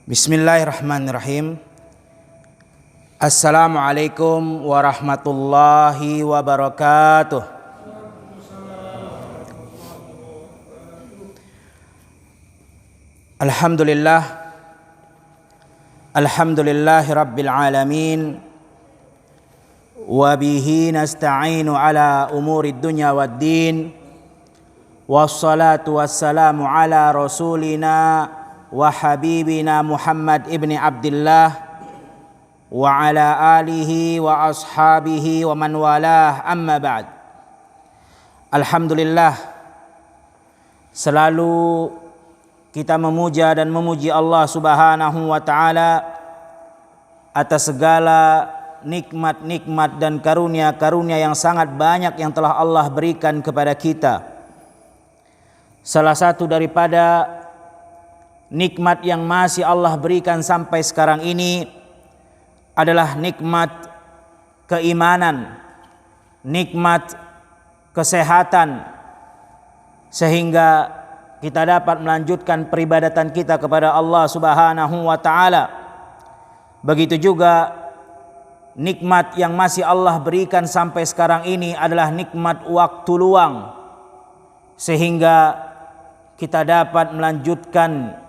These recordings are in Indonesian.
Bismillahirrahmanirrahim. Assalamualaikum warahmatullahi wabarakatuh. Alhamdulillahi rabbil alamin. Wa bihi nasta'inu ala umurid dunya waddin. Wassalatu wassalamu ala rasulina wa habibina Muhammad ibni Abdullah wa ala alihi wa ashabihi wa man walah, amma ba'd. Alhamdulillah, selalu kita memuja dan memuji Allah Subhanahu wa ta'ala atas segala nikmat-nikmat dan karunia-karunia yang sangat banyak yang telah Allah berikan kepada kita. Salah satu daripada nikmat yang masih Allah berikan sampai sekarang ini adalah nikmat keimanan, nikmat kesehatan, sehingga kita dapat melanjutkan peribadatan kita kepada Allah Subhanahu wa ta'ala. Begitu juga nikmat yang masih Allah berikan sampai sekarang ini adalah nikmat waktu luang, sehingga kita dapat melanjutkan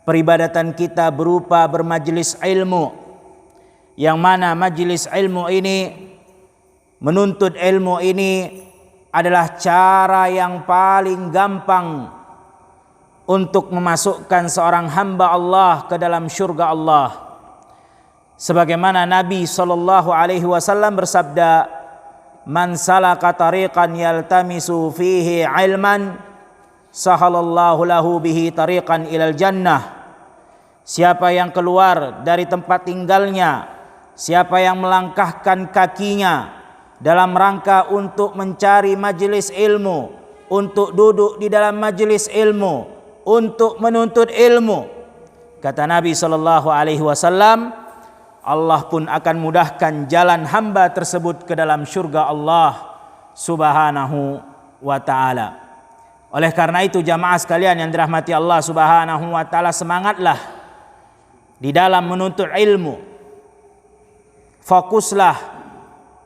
peribadatan kita berupa bermajelis ilmu, yang mana majelis ilmu ini, menuntut ilmu ini adalah cara yang paling gampang untuk memasukkan seorang hamba Allah ke dalam syurga Allah. Sebagaimana Nabi SAW bersabda, "Man salaka tariqan yaltamisu fihi ilman, sahalallahu lahu bihi tariqan ilal jannah." Siapa yang keluar dari tempat tinggalnya, siapa yang melangkahkan kakinya dalam rangka untuk mencari majelis ilmu, untuk duduk di dalam majelis ilmu, untuk menuntut ilmu, kata Nabi SAW, Allah pun akan mudahkan jalan hamba tersebut ke dalam syurga Allah Subhanahu wa ta'ala. Oleh karena itu, jamaah sekalian yang dirahmati Allah Subhanahu wa ta'ala, semangatlah di dalam menuntut ilmu. Fokuslah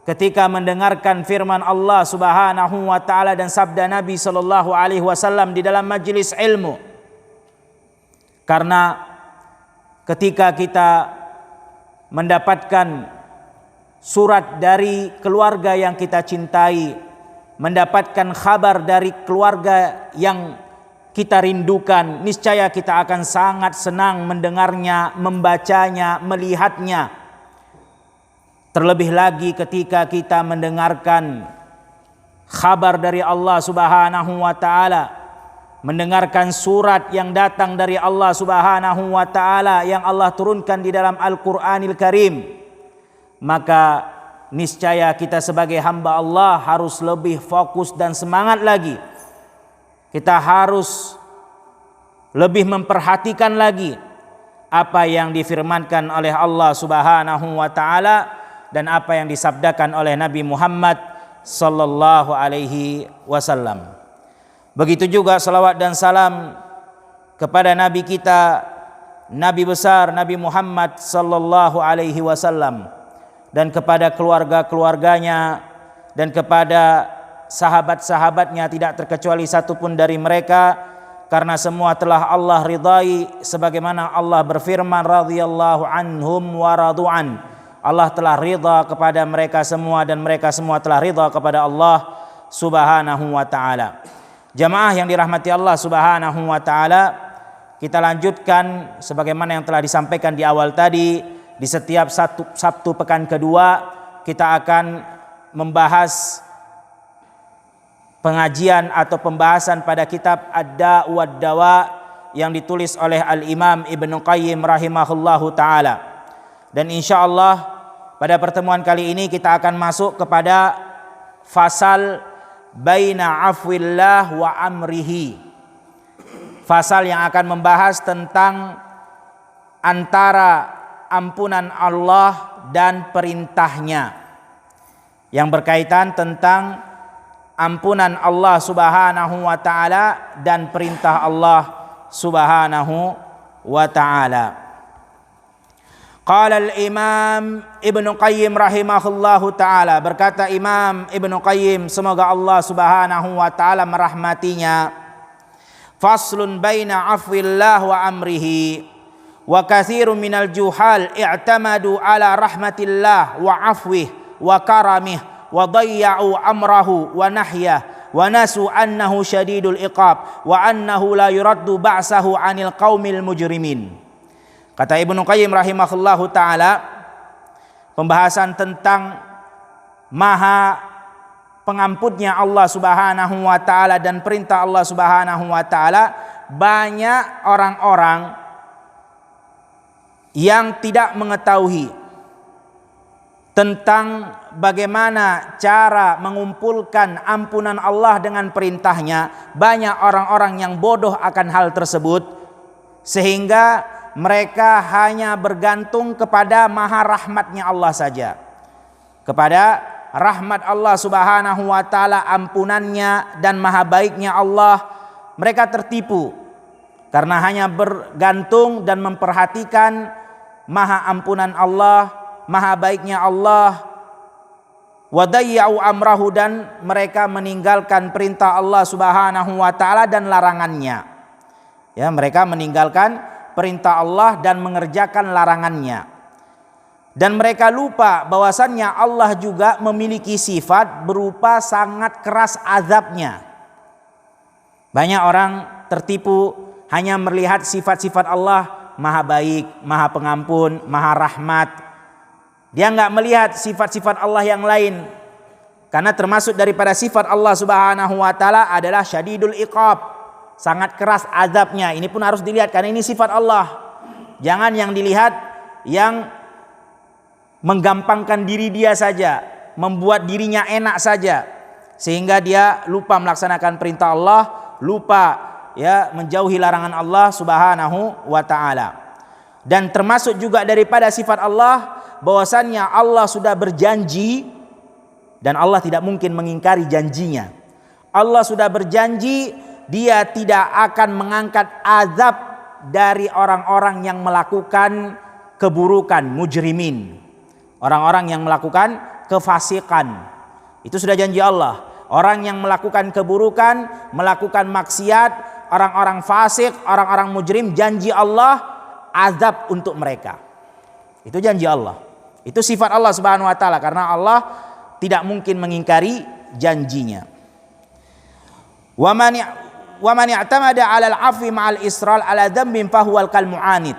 ketika mendengarkan firman Allah Subhanahu wa ta'ala dan sabda Nabi SAW di dalam majelis ilmu. Karena ketika kita mendapatkan surat dari keluarga yang kita cintai, mendapatkan kabar dari keluarga yang kita rindukan, niscaya kita akan sangat senang mendengarnya, membacanya, melihatnya. Terlebih lagi ketika kita mendengarkan kabar dari Allah Subhanahu wa ta'ala, mendengarkan surat yang datang dari Allah Subhanahu wa ta'ala yang Allah turunkan di dalam Al-Qur'anil Karim, maka niscaya kita sebagai hamba Allah harus lebih fokus dan semangat lagi. Kita harus lebih memperhatikan lagi apa yang difirmankan oleh Allah Subhanahu wa ta'ala dan apa yang disabdakan oleh Nabi Muhammad sallallahu alaihi wasallam. Begitu juga salawat dan salam kepada Nabi kita, Nabi besar Nabi Muhammad sallallahu alaihi wasallam, dan kepada keluarga-keluarganya dan kepada sahabat-sahabatnya, tidak terkecuali satupun dari mereka, karena semua telah Allah ridai, sebagaimana Allah berfirman, radhiyallahu anhum wa radu'an. Allah telah ridha kepada mereka semua dan mereka semua telah ridha kepada Allah Subhanahu wa ta'ala. Jamaah yang dirahmati Allah Subhanahu wa ta'ala, kita lanjutkan sebagaimana yang telah disampaikan di awal tadi. Di setiap Sabtu pekan kedua kita akan membahas pengajian atau pembahasan pada kitab Ad-Da' wad Dawa yang ditulis oleh Al-Imam Ibnu Qayyim rahimahullahu ta'ala. Dan insyaallah pada pertemuan kali ini kita akan masuk kepada fasal baina afwillah wa amrihi. Fasal yang akan membahas tentang antara ampunan Allah dan perintahnya, yang berkaitan tentang ampunan Allah Subhanahu wa ta'ala dan perintah Allah Subhanahu wa ta'ala. Qala al-Imam Ibnu Qayyim rahimahullahu taala, berkata Imam Ibnu Qayyim semoga Allah Subhanahu wa taala merahmatinya, faslun baina afwillah wa amrihi wa katsirun minal juhal i'tamadu ala rahmatillah wa afwih wa karamih wa dayya'u amrahu wa nahyah wa nasu annahu syadidul iqab wa annahu la yuraddu ba'sahu 'anil qaumil mujrimin. Kata Ibnu Qayyim rahimahullahu taala, pembahasan tentang maha pengampunnya Allah Subhanahu wa taala dan perintah Allah Subhanahu wa taala, banyak orang-orang yang tidak mengetahui tentang bagaimana cara mengumpulkan ampunan Allah dengan perintahnya. Banyak orang-orang yang bodoh akan hal tersebut, sehingga mereka hanya bergantung kepada maha rahmatnya Allah saja, kepada rahmat Allah Subhanahu wa taala, ampunannya dan maha baiknya Allah. Mereka tertipu karena hanya bergantung dan memperhatikan maha ampunan Allah, maha baiknya Allah. Wa dayya'u amrahu, dan mereka meninggalkan perintah Allah Subhanahu wa taala dan larangannya. Ya, mereka meninggalkan perintah Allah dan mengerjakan larangannya. Dan mereka lupa bahwasannya Allah juga memiliki sifat berupa sangat keras azabnya. Banyak orang tertipu hanya melihat sifat-sifat Allah, maha baik, maha pengampun, maha rahmat. Dia enggak melihat sifat-sifat Allah yang lain. Karena termasuk daripada sifat Allah Subhanahu wa taala adalah syadidul iqab, sangat keras azabnya. Ini pun harus dilihat karena ini sifat Allah. Jangan yang dilihat yang menggampangkan diri dia saja, membuat dirinya enak saja, sehingga dia lupa melaksanakan perintah Allah, lupa ya menjauhi larangan Allah Subhanahu wa taala. Dan termasuk juga daripada sifat Allah bahwasannya Allah sudah berjanji dan Allah tidak mungkin mengingkari janjinya. Allah sudah berjanji Dia tidak akan mengangkat azab dari orang-orang yang melakukan keburukan, mujrimin, orang-orang yang melakukan kefasikan. Itu sudah janji Allah. Orang yang melakukan keburukan, melakukan maksiat, orang-orang fasik, orang-orang mujrim, janji Allah azab untuk mereka. Itu janji Allah. Itu sifat Allah Subhanahu wa taala, karena Allah tidak mungkin mengingkari janjinya. Wa man i'tamada 'ala al-'afwi ma'al isral 'ala dzambin fa huwal kal mu'anid.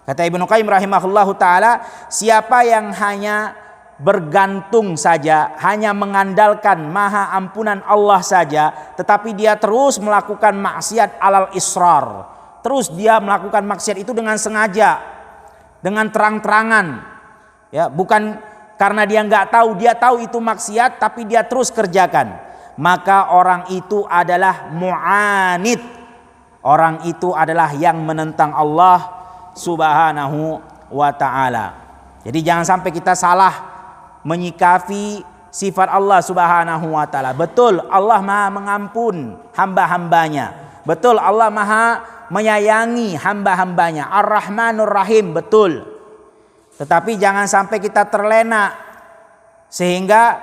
Kata Ibnu Qayyim rahimahullahu taala, siapa yang hanya bergantung saja, hanya mengandalkan maha ampunan Allah saja, tetapi dia terus melakukan maksiat alal israr, terus dia melakukan maksiat itu dengan sengaja, dengan terang-terangan, ya, bukan karena dia nggak tahu, dia tahu itu maksiat tapi dia terus kerjakan, maka orang itu adalah mu'anid. Orang itu adalah yang menentang Allah Subhanahu wa ta'ala. Jadi jangan sampai kita salah menyikapi sifat Allah Subhanahu wa ta'ala. Betul Allah maha mengampun hamba-hambanya, betul Allah maha menyayangi hamba-hambanya, Ar-Rahmanur Rahim, betul. Tetapi jangan sampai kita terlena sehingga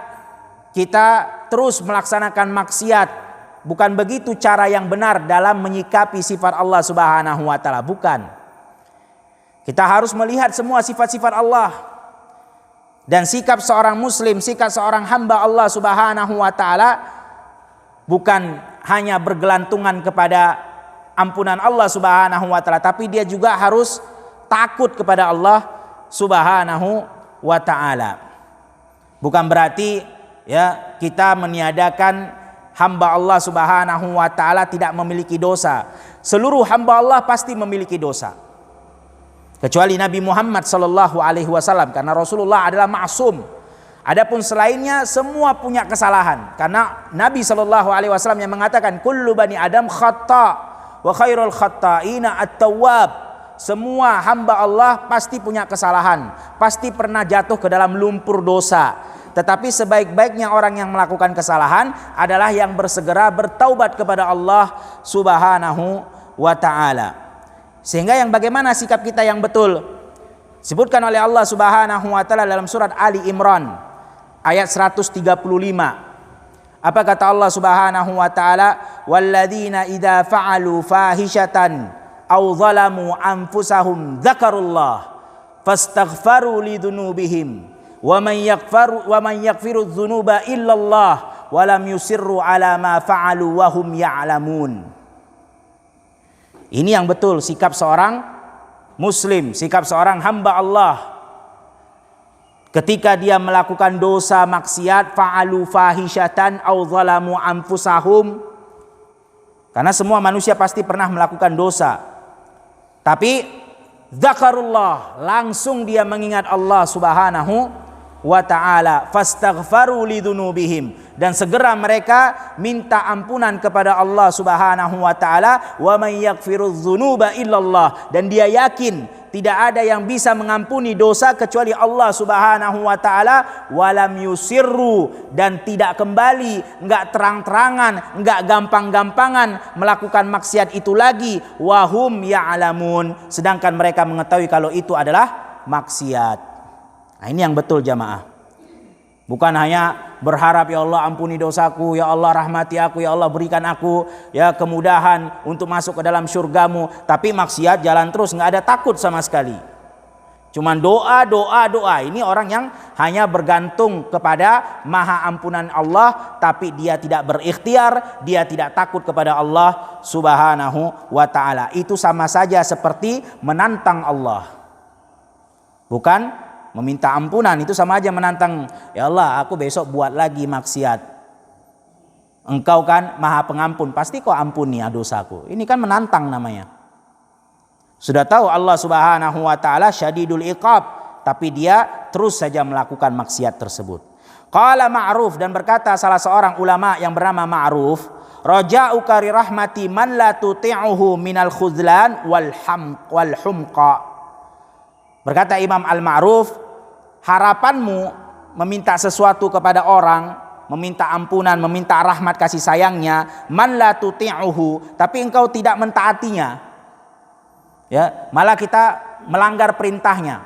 kita terus melaksanakan maksiat. Bukan begitu cara yang benar dalam menyikapi sifat Allah Subhanahu wa taala, bukan. Kita harus melihat semua sifat-sifat Allah. Dan sikap seorang muslim, sikap seorang hamba Allah Subhanahu wa taala bukan hanya bergelantungan kepada ampunan Allah Subhanahu wa taala, tapi dia juga harus takut kepada Allah Subhanahu wa taala. Bukan berarti ya kita meniadakan hamba Allah Subhanahu wa taala tidak memiliki dosa. Seluruh hamba Allah pasti memiliki dosa, kecuali Nabi Muhammad sallallahu alaihi wasallam, karena Rasulullah adalah ma'sum. Adapun selainnya semua punya kesalahan, karena Nabi sallallahu alaihi wasallam yang mengatakan kullu bani adam khata wa khairul khata'ina at-tawwab. Semua hamba Allah pasti punya kesalahan, pasti pernah jatuh ke dalam lumpur dosa. Tetapi sebaik-baiknya orang yang melakukan kesalahan adalah yang bersegera bertaubat kepada Allah Subhanahu wa ta'ala. Sehingga yang bagaimana sikap kita yang betul? Disebutkan oleh Allah Subhanahu wa taala dalam surat Ali Imran ayat 135. Apa kata Allah Subhanahu wa taala? Walladzina idza fa'alu fahishatan aw zalamu anfusahum dzakarullah fastaghfaru lidzunubihim wa man yaghfiru dzunuba illallah wa lam yusirru ala ma fa'alu wa hum ya'lamun. Ini yang betul sikap seorang muslim, sikap seorang hamba Allah ketika dia melakukan dosa maksiat, fa'alu fahishatan aw zalamu anfusahum. Karena semua manusia pasti pernah melakukan dosa. Tapi dzakarullah, langsung dia mengingat Allah Subhanahu wa ta'ala, fastaghfaru lidzunubihim, dan segera mereka minta ampunan kepada Allah Subhanahu wa ta'ala. Wa may yaghfirudz dzunuba illallah, dan dia yakin tidak ada yang bisa mengampuni dosa kecuali Allah Subhanahu wa ta'ala. Walam yusirru, dan tidak kembali, enggak terang-terangan, enggak gampang-gampangan melakukan maksiat itu lagi. Wahum ya'lamun, sedangkan mereka mengetahui kalau itu adalah maksiat. Nah, ini yang betul jamaah. Bukan hanya berharap, ya Allah ampuni dosaku, ya Allah rahmati aku, ya Allah berikan aku ya kemudahan untuk masuk ke dalam surgamu, tapi maksiat jalan terus, nggak ada takut sama sekali. Cuman doa. Ini orang yang hanya bergantung kepada maha ampunan Allah, tapi dia tidak berikhtiar, dia tidak takut kepada Allah Subhanahu wa ta'ala. Itu sama saja seperti menantang Allah. Bukan meminta ampunan, itu sama aja menantang. Ya Allah, aku besok buat lagi maksiat. Engkau kan maha pengampun, pasti kau ampuni dosaku. Ini kan menantang namanya. Sudah tahu Allah Subhanahu wa ta'ala syadidul iqab, tapi dia terus saja melakukan maksiat tersebut. Qala Ma'ruf, dan berkata salah seorang ulama yang bernama Ma'ruf, raja'uka ri rahmati man la tuti'uhu minal khudlan wal humqa. Berkata Imam Al-Ma'ruf, harapanmu meminta sesuatu kepada orang, meminta ampunan, meminta rahmat kasih sayangnya, man la tuti'uhu, tapi engkau tidak mentaatinya, ya, malah kita melanggar perintahnya.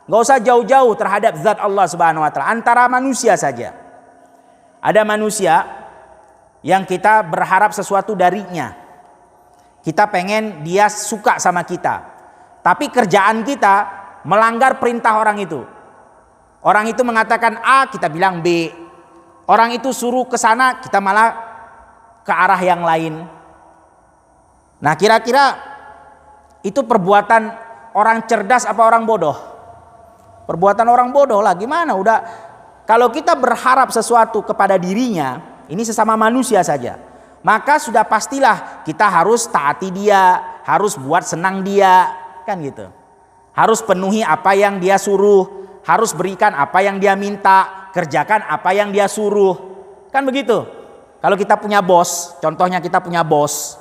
Enggak usah jauh-jauh terhadap zat Allah Subhanahu wa ta'ala, antara manusia saja. Ada manusia yang kita berharap sesuatu darinya, kita pengen dia suka sama kita, tapi kerjaan kita melanggar perintah orang itu. Orang itu mengatakan A, kita bilang B. Orang itu suruh ke sana, kita malah ke arah yang lain. Nah, kira-kira itu perbuatan orang cerdas apa orang bodoh? Perbuatan orang bodoh lah. Gimana? Udah, kalau kita berharap sesuatu kepada dirinya, ini sesama manusia saja, maka sudah pastilah kita harus taati dia, harus buat senang dia, kan gitu. Harus penuhi apa yang dia suruh, harus berikan apa yang dia minta, kerjakan apa yang dia suruh. Kan begitu. Kalau kita punya bos, contohnya kita punya bos,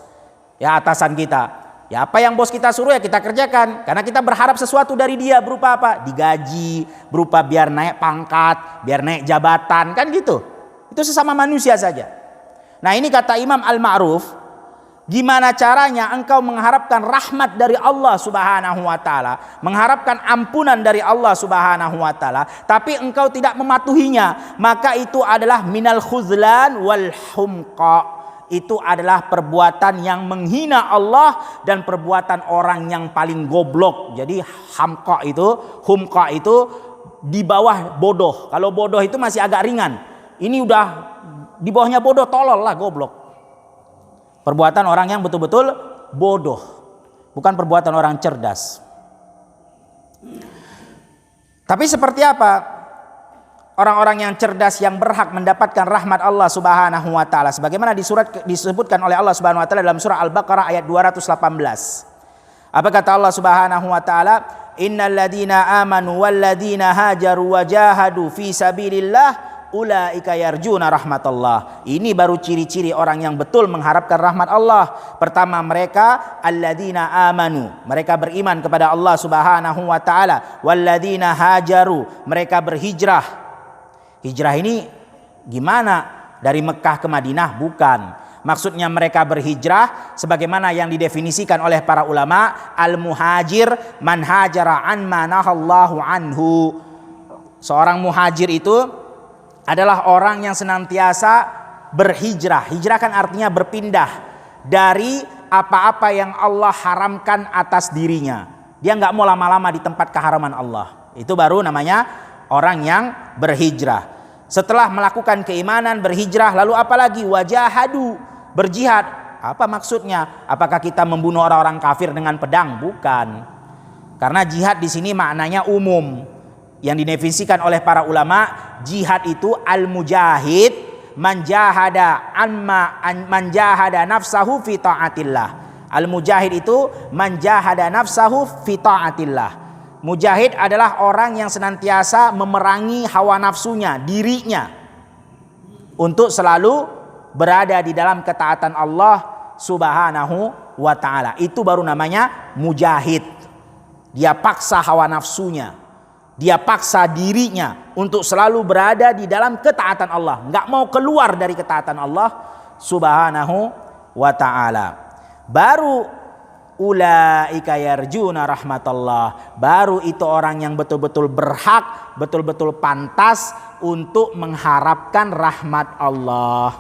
ya atasan kita, ya apa yang bos kita suruh ya kita kerjakan. Karena kita berharap sesuatu dari dia, berupa apa? Digaji, berupa biar naik pangkat, biar naik jabatan, kan gitu. Itu sesama manusia saja. Nah, ini kata Imam Al-Ma'ruf, gimana caranya engkau mengharapkan rahmat dari Allah Subhanahu wa ta'ala, mengharapkan ampunan dari Allah Subhanahu wa ta'ala, tapi engkau tidak mematuhinya, maka itu adalah minal khuzlan wal humqa. Itu adalah perbuatan yang menghina Allah dan perbuatan orang yang paling goblok. Jadi humqa itu di bawah bodoh. Kalau bodoh itu masih agak ringan, ini udah di bawahnya bodoh, tolol lah, goblok. Perbuatan orang yang betul-betul bodoh, bukan perbuatan orang cerdas. Tapi seperti apa orang-orang yang cerdas yang berhak mendapatkan rahmat Allah Subhanahu wa ta'ala? Sebagaimana disebutkan oleh Allah Subhanahu wa ta'ala dalam surah Al-Baqarah ayat 218. Apa kata Allah Subhanahu wa ta'ala? Innal ladzina amanu wal ladzina hajaru wa jahadu fi sabilillah ulaika yarjuna rahmatullah. Ini baru ciri-ciri orang yang betul mengharapkan rahmat Allah. Pertama, mereka alladzina amanu, mereka beriman kepada Allah Subhanahu wa ta'ala. Walladzina hajaru, mereka berhijrah. Hijrah ini gimana? Dari Mekah ke Madinah? Bukan. Maksudnya mereka berhijrah sebagaimana yang didefinisikan oleh para ulama, al-muhajir man hajara an ma nahallahu anhu. Seorang muhajir itu adalah orang yang senantiasa berhijrah. Hijrah kan artinya berpindah dari apa-apa yang Allah haramkan atas dirinya. Dia nggak mau lama-lama di tempat keharaman Allah. Itu baru namanya orang yang berhijrah. Setelah melakukan keimanan, berhijrah, lalu apalagi? Wajahadu, berjihad. Apa maksudnya? Apakah kita membunuh orang-orang kafir dengan pedang? Bukan. Karena jihad di sini maknanya umum. Yang didefinisikan oleh para ulama, jihad itu al-mujahid man jahada nafsahu fi ta'atillah. Al-mujahid itu man jahada nafsahu fi ta'atillah. Mujahid adalah orang yang senantiasa memerangi hawa nafsunya, dirinya, untuk selalu berada di dalam ketaatan Allah Subhanahu wa ta'ala. Itu baru namanya mujahid. Dia paksa hawa nafsunya, dia paksa dirinya untuk selalu berada di dalam ketaatan Allah, nggak mau keluar dari ketaatan Allah Subhanahu wa ta'ala. Baru ulaika yarjuna rahmatullah, baru itu orang yang betul-betul berhak, betul-betul pantas untuk mengharapkan rahmat Allah.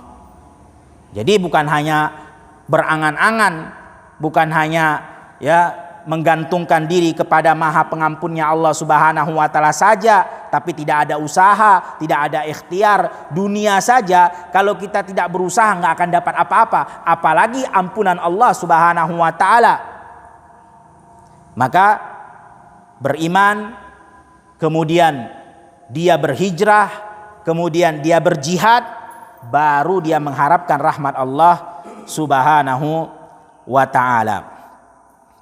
Jadi bukan hanya berangan-angan, bukan hanya menggantungkan diri kepada Maha Pengampunnya Allah Subhanahu wa taala saja, tapi tidak ada usaha, tidak ada ikhtiar. Dunia saja kalau kita tidak berusaha nggak akan dapat apa-apa, apalagi ampunan Allah Subhanahu wa taala. Maka beriman, kemudian dia berhijrah, kemudian dia berjihad, baru dia mengharapkan rahmat Allah Subhanahu wa taala.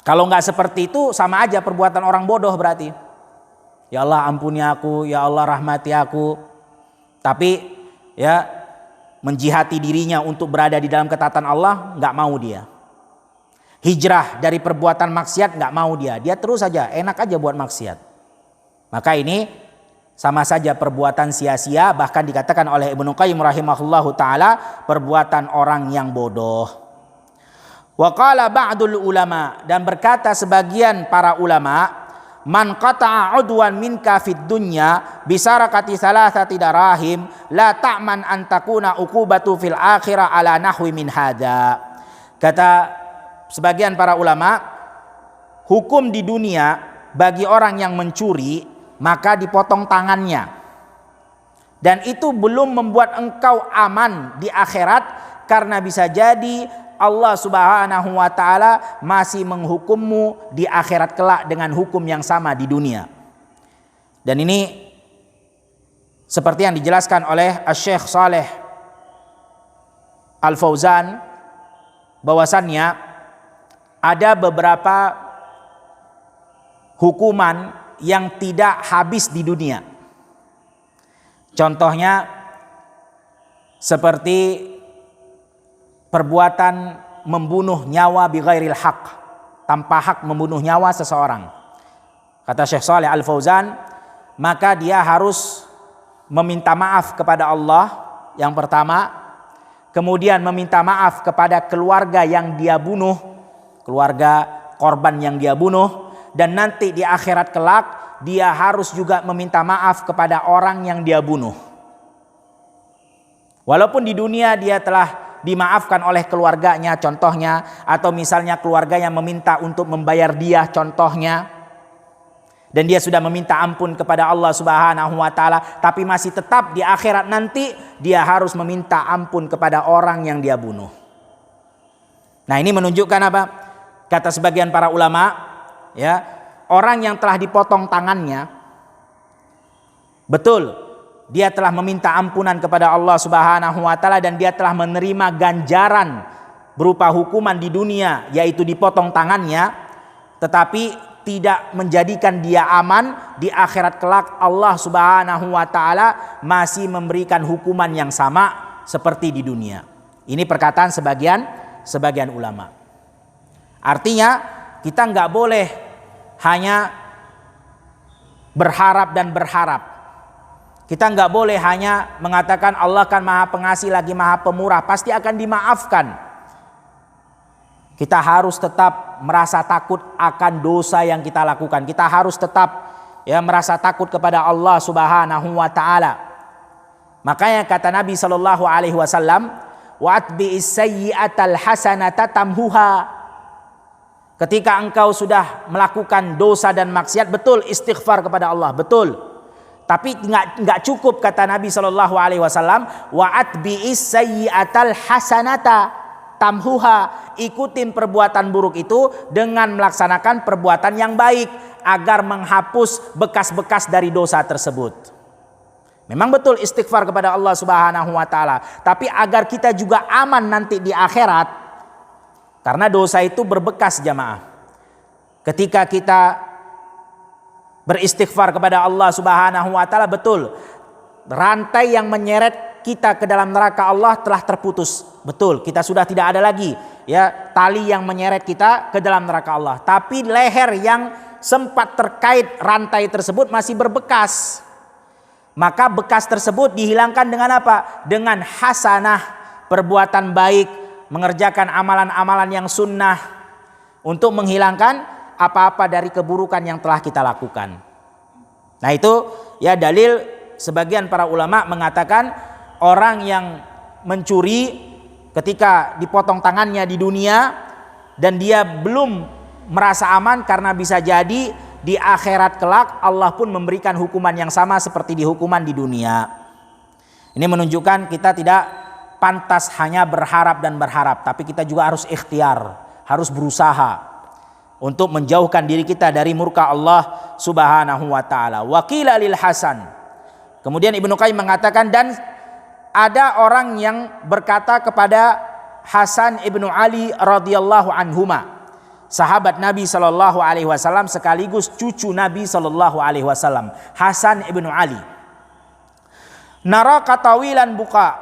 Kalau nggak seperti itu sama aja perbuatan orang bodoh berarti. Ya Allah ampuni aku, ya Allah rahmati aku. Tapi menjihati dirinya untuk berada di dalam ketaatan Allah nggak mau dia. Hijrah dari perbuatan maksiat nggak mau dia. Dia terus saja enak aja buat maksiat. Maka ini sama saja perbuatan sia-sia, bahkan dikatakan oleh Ibnu Qayyim rahimahullahu taala perbuatan orang yang bodoh. Wa qala ba'dul ulama, dan berkata sebagian para ulama, man qata'a udwan minka fid dunya bisarakati salasati darahim la ta'man an takuna uqubatu fil akhirah ala nahwi min hadza. Kata sebagian para ulama, hukum di dunia bagi orang yang mencuri maka dipotong tangannya, dan itu belum membuat engkau aman di akhirat, karena bisa jadi Allah Subhanahu wa ta'ala masih menghukummu di akhirat kelak dengan hukum yang sama di dunia. Dan ini seperti yang dijelaskan oleh Syekh Saleh Al-Fauzan, bahwasannya ada beberapa hukuman yang tidak habis di dunia. Contohnya seperti perbuatan membunuh nyawa bighairil haq, tanpa hak membunuh nyawa seseorang. Kata Syekh Shalih Al-Fauzan, maka dia harus meminta maaf kepada Allah yang pertama, kemudian meminta maaf kepada keluarga yang dia bunuh, keluarga korban yang dia bunuh, dan nanti di akhirat kelak dia harus juga meminta maaf kepada orang yang dia bunuh. Walaupun di dunia dia telah dimaafkan oleh keluarganya contohnya, atau misalnya keluarganya meminta untuk membayar dia contohnya, dan dia sudah meminta ampun kepada Allah Subhanahu wa taala, tapi masih tetap di akhirat nanti dia harus meminta ampun kepada orang yang dia bunuh. Nah, ini menunjukkan apa? Kata sebagian para ulama, orang yang telah dipotong tangannya, betul dia telah meminta ampunan kepada Allah Subhanahu wa taala, dan dia telah menerima ganjaran berupa hukuman di dunia, yaitu dipotong tangannya, tetapi tidak menjadikan dia aman di akhirat kelak. Allah Subhanahu wa taala masih memberikan hukuman yang sama seperti di dunia. Ini perkataan sebagian ulama. Artinya kita nggak boleh hanya berharap dan berharap. Kita nggak boleh hanya mengatakan Allah kan maha pengasih lagi maha pemurah, pasti akan dimaafkan. Kita harus tetap merasa takut akan dosa yang kita lakukan. Kita harus tetap merasa takut kepada Allah Subhanahu wa taala. Makanya kata Nabi sallallahu alaihi wasallam, "Wa'atbi'is sayyi'atal hasanata tamhuha." Ketika engkau sudah melakukan dosa dan maksiat, betul istighfar kepada Allah, betul. Tapi enggak cukup kata Nabi sallallahu alaihi wasallam, "Wa'atbi'is sayyi'atal hasanata tamhuha." Ikutin perbuatan buruk itu dengan melaksanakan perbuatan yang baik agar menghapus bekas-bekas dari dosa tersebut. Memang betul istighfar kepada Allah Subhanahu wa taala, tapi agar kita juga aman nanti di akhirat, karena dosa itu berbekas jamaah. Ketika kita beristighfar kepada Allah Subhanahu wa taala, betul rantai yang menyeret kita ke dalam neraka Allah telah terputus. Betul, kita sudah tidak ada lagi tali yang menyeret kita ke dalam neraka Allah. Tapi leher yang sempat terkait rantai tersebut masih berbekas. Maka bekas tersebut dihilangkan dengan apa? Dengan hasanah, perbuatan baik, mengerjakan amalan-amalan yang sunnah untuk menghilangkan apa-apa dari keburukan yang telah kita lakukan. Nah itu dalil sebagian para ulama mengatakan orang yang mencuri ketika dipotong tangannya di dunia dan dia belum merasa aman, karena bisa jadi di akhirat kelak Allah pun memberikan hukuman yang sama seperti di hukuman di dunia. Ini menunjukkan kita tidak pantas hanya berharap dan berharap, tapi kita juga harus ikhtiar, harus berusaha untuk menjauhkan diri kita dari murka Allah Subhanahu wa taala. Wa qila lil Hasan. Kemudian Ibnu Qayyim mengatakan, dan ada orang yang berkata kepada Hasan ibnu Ali radhiyallahu anhuma, sahabat Nabi sallallahu alaihi wasallam sekaligus cucu Nabi sallallahu alaihi wasallam, Hasan ibnu Ali. Nara katawilan buka,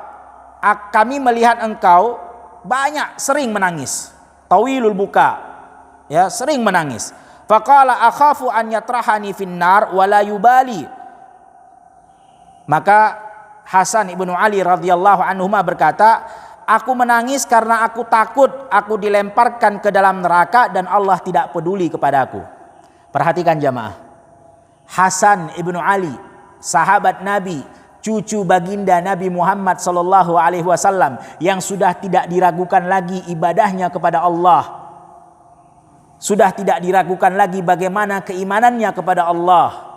kami melihat engkau banyak sering menangis. Tawilul buka, sering menangis. Faqala akhafu an yatrahani finnar wala yubali. Maka Hasan ibnu Ali radhiyallahu anhu berkata, aku menangis karena aku takut aku dilemparkan ke dalam neraka dan Allah tidak peduli kepadaku. Perhatikan jamaah, Hasan ibnu Ali, sahabat Nabi, cucu baginda Nabi Muhammad sallallahu alaihi wasallam yang sudah tidak diragukan lagi ibadahnya kepada Allah, sudah tidak diragukan lagi bagaimana keimanannya kepada Allah.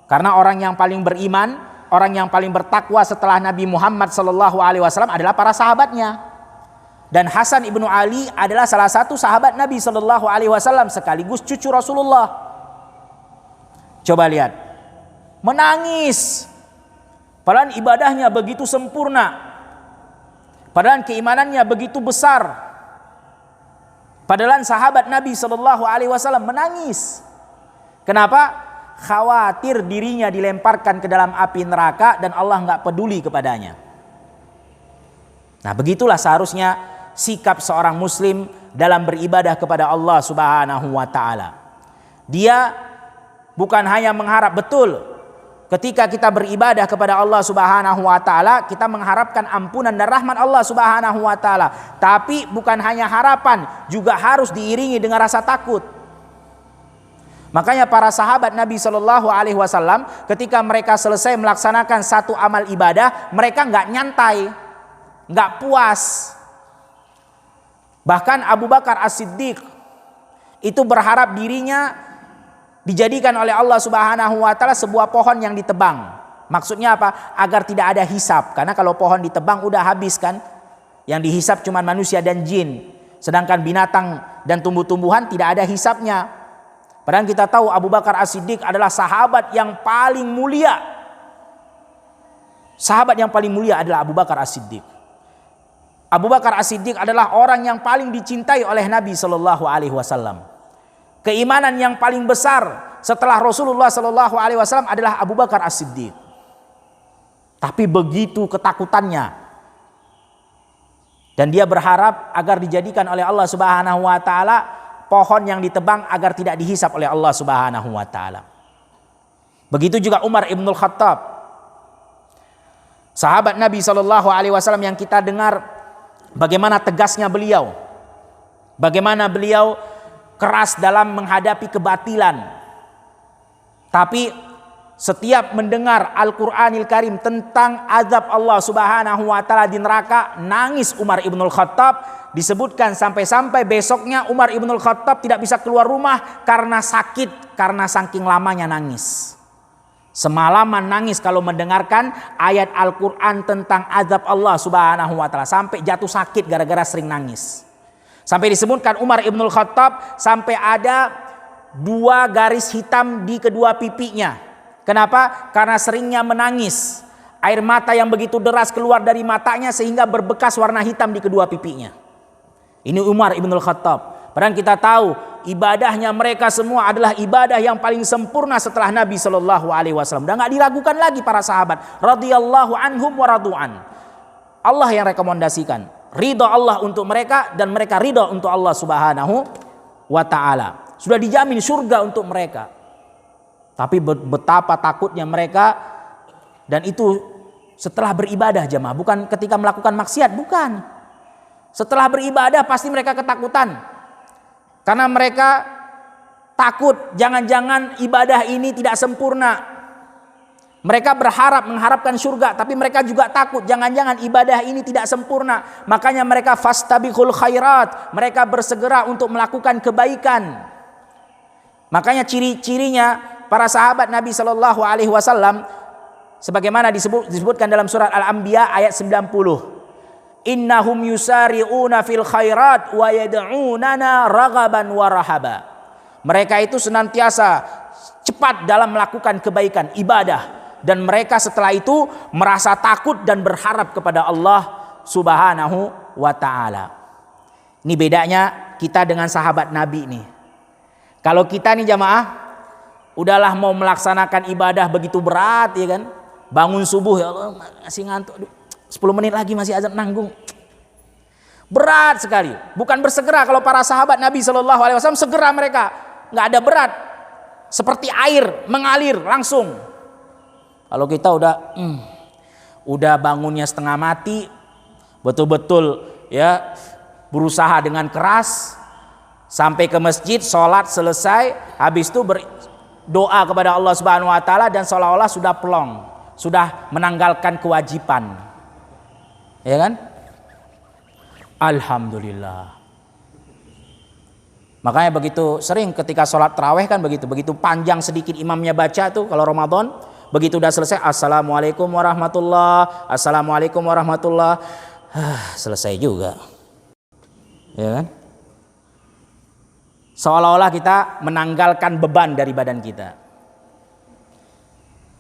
Karena orang yang paling beriman, orang yang paling bertakwa setelah Nabi Muhammad sallallahu alaihi wasallam adalah para sahabatnya. Dan Hasan ibnu Ali adalah salah satu sahabat Nabi sallallahu alaihi wasallam sekaligus cucu Rasulullah. Coba lihat, menangis. Padahal ibadahnya begitu sempurna, padahal keimanannya begitu besar, padahal sahabat Nabi sallallahu alaihi wasallam menangis. Kenapa? Khawatir dirinya dilemparkan ke dalam api neraka dan Allah nggak peduli kepadanya. Nah, begitulah seharusnya sikap seorang muslim dalam beribadah kepada Allah Subhanahu wa taala. Dia bukan hanya mengharap, betul, ketika kita beribadah kepada Allah Subhanahu wa taala, kita mengharapkan ampunan dan rahmat Allah Subhanahu wa taala. Tapi bukan hanya harapan, juga harus diiringi dengan rasa takut. Makanya para sahabat Nabi Shallallahu alaihi wasallam ketika mereka selesai melaksanakan satu amal ibadah, mereka nggak nyantai, nggak puas. Bahkan Abu Bakar As-Siddiq itu berharap dirinya dijadikan oleh Allah Subhanahu wa taala sebuah pohon yang ditebang. Maksudnya apa? Agar tidak ada hisab. Karena kalau pohon ditebang udah habis kan. Yang dihisab cuma manusia dan jin. Sedangkan binatang dan tumbuh-tumbuhan tidak ada hisabnya. Padahal kita tahu Abu Bakar As-Siddiq adalah sahabat yang paling mulia. Sahabat yang paling mulia adalah Abu Bakar As-Siddiq. Abu Bakar As-Siddiq adalah orang yang paling dicintai oleh Nabi Shallallahu alaihi wasallam. Keimanan yang paling besar setelah Rasulullah Shallallahu alaihi wasallam adalah Abu Bakar As-Siddiq. Tapi begitu ketakutannya, dan dia berharap agar dijadikan oleh Allah Subhanahu wa taala pohon yang ditebang agar tidak dihisap oleh Allah Subhanahu wa taala. Begitu juga Umar Ibnul Khattab. Sahabat Nabi SAW yang kita dengar bagaimana tegasnya beliau, bagaimana beliau keras dalam menghadapi kebatilan. Tapi setiap mendengar Al-Quranil Karim tentang azab Allah Subhanahu wa ta'ala di neraka, nangis Umar ibnul Khattab. Disebutkan sampai-sampai besoknya Umar ibnul Khattab tidak bisa keluar rumah karena sakit, karena saking lamanya nangis. Semalaman nangis kalau mendengarkan ayat Al-Quran tentang azab Allah Subhanahu wa ta'ala, sampai jatuh sakit gara-gara sering nangis. Sampai disebutkan Umar ibnul Khattab sampai ada 2 garis hitam di kedua pipinya. Kenapa? Karena seringnya menangis. Air mata yang begitu deras keluar dari matanya sehingga berbekas warna hitam di kedua pipinya. Ini Umar ibnul Khattab. Padahal kita tahu ibadahnya mereka semua adalah ibadah yang paling sempurna setelah Nabi SAW. Dan gak diragukan lagi para sahabat radhiyallahu anhum wa radu'an. Allah yang rekomendasikan, ridha Allah untuk mereka dan mereka ridha untuk Allah Subhanahu wa ta'ala. Sudah dijamin surga untuk mereka. Tapi betapa takutnya mereka, dan itu setelah beribadah jemaah, bukan ketika melakukan maksiat, bukan. Setelah beribadah pasti mereka ketakutan. Karena mereka takut jangan-jangan ibadah ini tidak sempurna. Mereka mengharapkan surga, tapi mereka juga takut jangan-jangan ibadah ini tidak sempurna. Makanya mereka fastabiqul khairat, mereka bersegera untuk melakukan kebaikan. Makanya ciri-cirinya para sahabat Nabi SAW sebagaimana disebutkan dalam surat Al-Anbiya ayat 90. Innahum yusari'una fil khairat wa yad'unana raghaban wa rahaba. Mereka itu senantiasa cepat dalam melakukan kebaikan, ibadah, dan mereka setelah itu merasa takut dan berharap kepada Allah Subhanahu wa ta'ala. Ini bedanya kita dengan sahabat Nabi nih. Kalau kita nih jamaah udahlah mau melaksanakan ibadah begitu berat ya kan, bangun subuh ya Allah masih ngantuk, aduh 10 menit lagi masih azan nanggung. Berat sekali. Bukan bersegera. Kalau para sahabat Nabi SAW segera mereka. Nggak ada berat. Seperti air mengalir langsung. Kalau kita udah bangunnya setengah mati, betul-betul ya berusaha dengan keras sampai ke masjid, sholat selesai, habis itu berdoa kepada Allah Subhanahu wa ta'ala dan seolah-olah sudah plong, sudah menanggalkan kewajiban. Ya kan? Alhamdulillah. Makanya begitu sering ketika sholat tarawih kan begitu panjang sedikit imamnya baca tuh kalau Ramadan, begitu udah selesai assalamualaikum warahmatullah, assalamualaikum warahmatullah, selesai juga. Ya kan? Seolah-olah kita menanggalkan beban dari badan kita.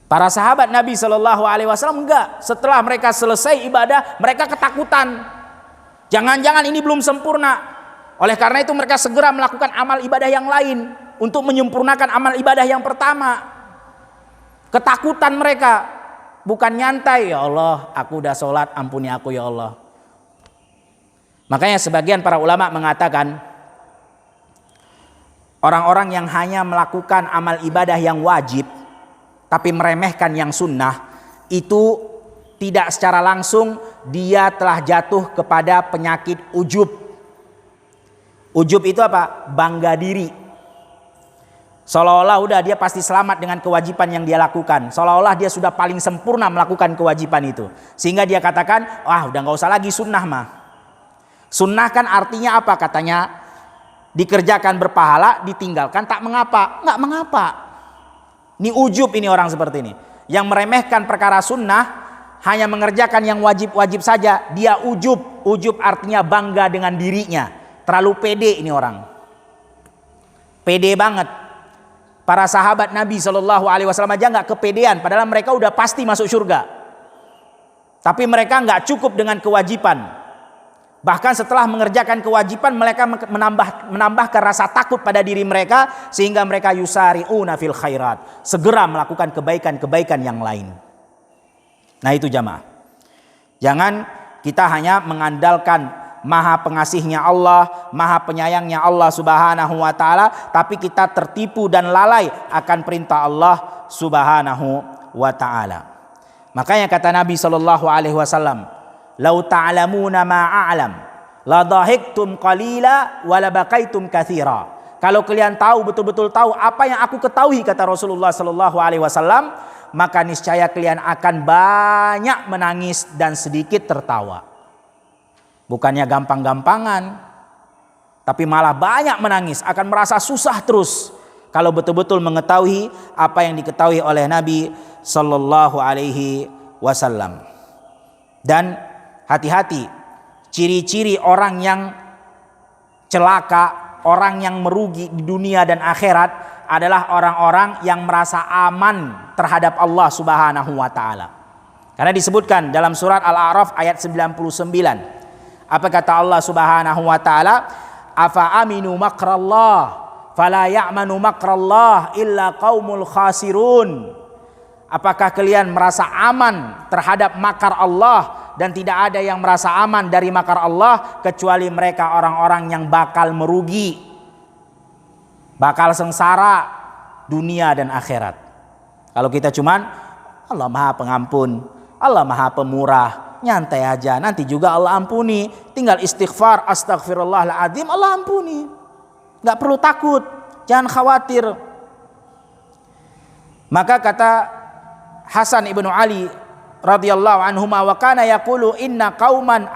Para sahabat Nabi SAW enggak. Setelah mereka selesai ibadah, mereka ketakutan. Jangan-jangan ini belum sempurna. Oleh karena itu mereka segera melakukan amal ibadah yang lain untuk menyempurnakan amal ibadah yang pertama. Ketakutan mereka bukan nyantai, ya Allah, aku udah sholat, ampuni aku ya Allah. Makanya sebagian para ulama mengatakan orang-orang yang hanya melakukan amal ibadah yang wajib tapi meremehkan yang sunnah, itu tidak secara langsung dia telah jatuh kepada penyakit ujub. Ujub itu apa? Bangga diri. Seolah-olah udah dia pasti selamat dengan kewajiban yang dia lakukan. Seolah-olah dia sudah paling sempurna melakukan kewajiban itu. Sehingga dia katakan, udah gak usah lagi sunnah mah. Sunnah kan artinya apa katanya? Dikerjakan berpahala, ditinggalkan tak mengapa. Nggak mengapa. Ini ujub ini orang seperti ini. Yang meremehkan perkara sunnah, hanya mengerjakan yang wajib-wajib saja. Dia ujub. Ujub artinya bangga dengan dirinya. Terlalu pede ini orang. Pede banget. Para sahabat Nabi SAW aja nggak kepedean. Padahal mereka udah pasti masuk surga. Tapi mereka nggak cukup dengan kewajiban. Bahkan setelah mengerjakan kewajiban mereka menambahkan rasa takut pada diri mereka sehingga mereka yusari'una fil khairat, segera melakukan kebaikan-kebaikan yang lain. Nah itu jamaah. Jangan kita hanya mengandalkan maha pengasihnya Allah, maha penyayangnya Allah Subhanahu wa ta'ala, tapi kita tertipu dan lalai akan perintah Allah Subhanahu wa ta'ala. Makanya kata Nabi sallallahu alaihi wasallam, "Lau ta'lamuna ma a'lam, la dhahiktum qalila wa la bakaitum katsira." Kalau kalian tahu, betul-betul tahu apa yang aku ketahui, kata Rasulullah sallallahu alaihi wasallam, maka niscaya kalian akan banyak menangis dan sedikit tertawa. Bukannya gampang-gampangan, tapi malah banyak menangis, akan merasa susah terus kalau betul-betul mengetahui apa yang diketahui oleh Nabi sallallahu alaihi wasallam. Dan hati-hati, ciri-ciri orang yang celaka, orang yang merugi di dunia dan akhirat adalah orang-orang yang merasa aman terhadap Allah Subhanahu wa taala. Karena disebutkan dalam surat Al-A'raf ayat 99. Apa kata Allah Subhanahu wa taala? Afa aminu makrallah fala ya'manu makrallah illa qaumul khasirun. Apakah kalian merasa aman terhadap makar Allah, dan tidak ada yang merasa aman dari makar Allah kecuali mereka orang-orang yang bakal merugi, bakal sengsara dunia dan akhirat. Kalau kita cuman Allah Maha Pengampun, Allah Maha Pemurah, nyantai aja, nanti juga Allah ampuni, tinggal istighfar, astagfirullahaladzim, Allah ampuni, nggak perlu takut, jangan khawatir. Maka kata Hasan ibnu Ali radhiyallahu anhuma, wa kana yaqulu inna qauman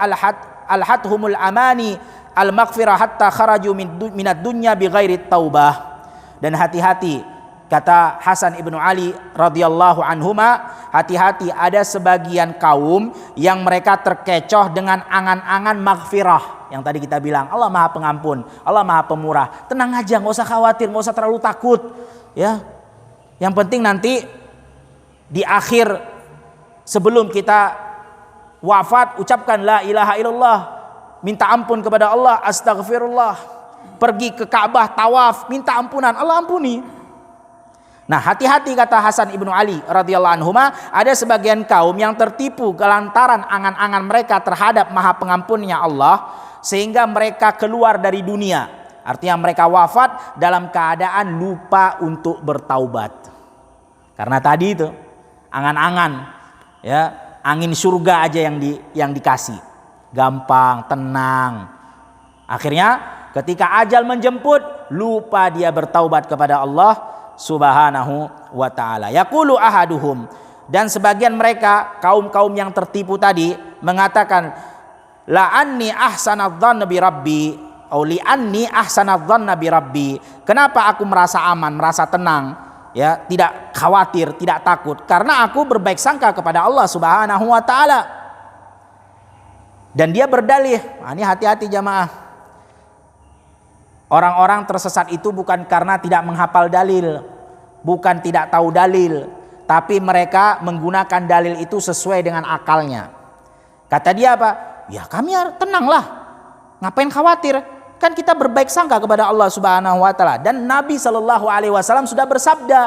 alhathumul amani al-maghfirah hatta kharaju minad dunya bighairi taubah. Dan hati-hati, kata Hasan ibnu Ali radhiyallahu anhuma, hati-hati, ada sebagian kaum yang mereka terkecoh dengan angan-angan maghfirah. Yang tadi kita bilang Allah Maha Pengampun, Allah Maha Pemurah. Tenang aja, nggak usah khawatir, nggak usah terlalu takut, ya. Yang penting nanti di akhir, sebelum kita wafat, ucapkan la ilaha illallah, minta ampun kepada Allah, astagfirullah, pergi ke Ka'bah, tawaf, minta ampunan, Allah ampuni. Nah, hati-hati, kata Hasan ibnu Ali radhiyallahu anhuma, ada sebagian kaum yang tertipu kelantaran angan-angan mereka terhadap Maha Pengampunnya Allah, sehingga mereka keluar dari dunia. Artinya mereka wafat dalam keadaan lupa untuk bertaubat. Karena tadi itu angan-angan, ya, angin surga aja yang dikasih, gampang, tenang. Akhirnya ketika ajal menjemput, lupa dia bertaubat kepada Allah Subhanahu wa taala. Yaqulu ahaduhum, dan sebagian mereka, kaum-kaum yang tertipu tadi, mengatakan la anni ahsanadz-dzanna bi rabbi, atau li anni ahsanadz-dzanna bi rabbi. Kenapa aku merasa aman, merasa tenang, ya, tidak khawatir, tidak takut? Karena aku berbaik sangka kepada Allah Subhanahu wa taala. Dan dia berdalih, nah, ini hati-hati jamaah. Orang-orang tersesat itu bukan karena tidak menghafal dalil, bukan tidak tahu dalil, tapi mereka menggunakan dalil itu sesuai dengan akalnya. Kata dia apa? Ya kami tenanglah, ngapain khawatir? Kan kita berbaik sangka kepada Allah Subhanahu wa taala. Dan Nabi sallallahu alaihi wasallam sudah bersabda,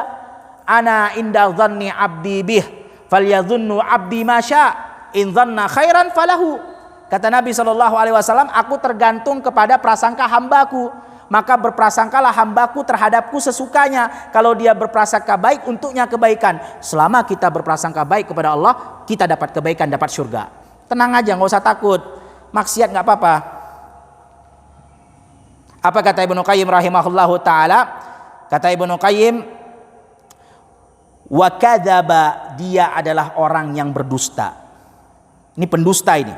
ana inda dhanni abdi bih falyadhunnu abdi ma syaa in dhanna khairan falahu. Kata Nabi sallallahu alaihi wasallam, aku tergantung kepada prasangka hambaku, maka berprasangkalah hambaku terhadapku sesukanya. Kalau dia berprasangka baik, untuknya kebaikan. Selama kita berprasangka baik kepada Allah, kita dapat kebaikan, dapat surga. Tenang aja, nggak usah takut. Maksiat nggak apa-apa. Apa kata Ibnu Qayyim rahimahullahu taala? Kata Ibnu Qayyim, wa kadzaba, dia adalah orang yang berdusta. Ini pendusta ini.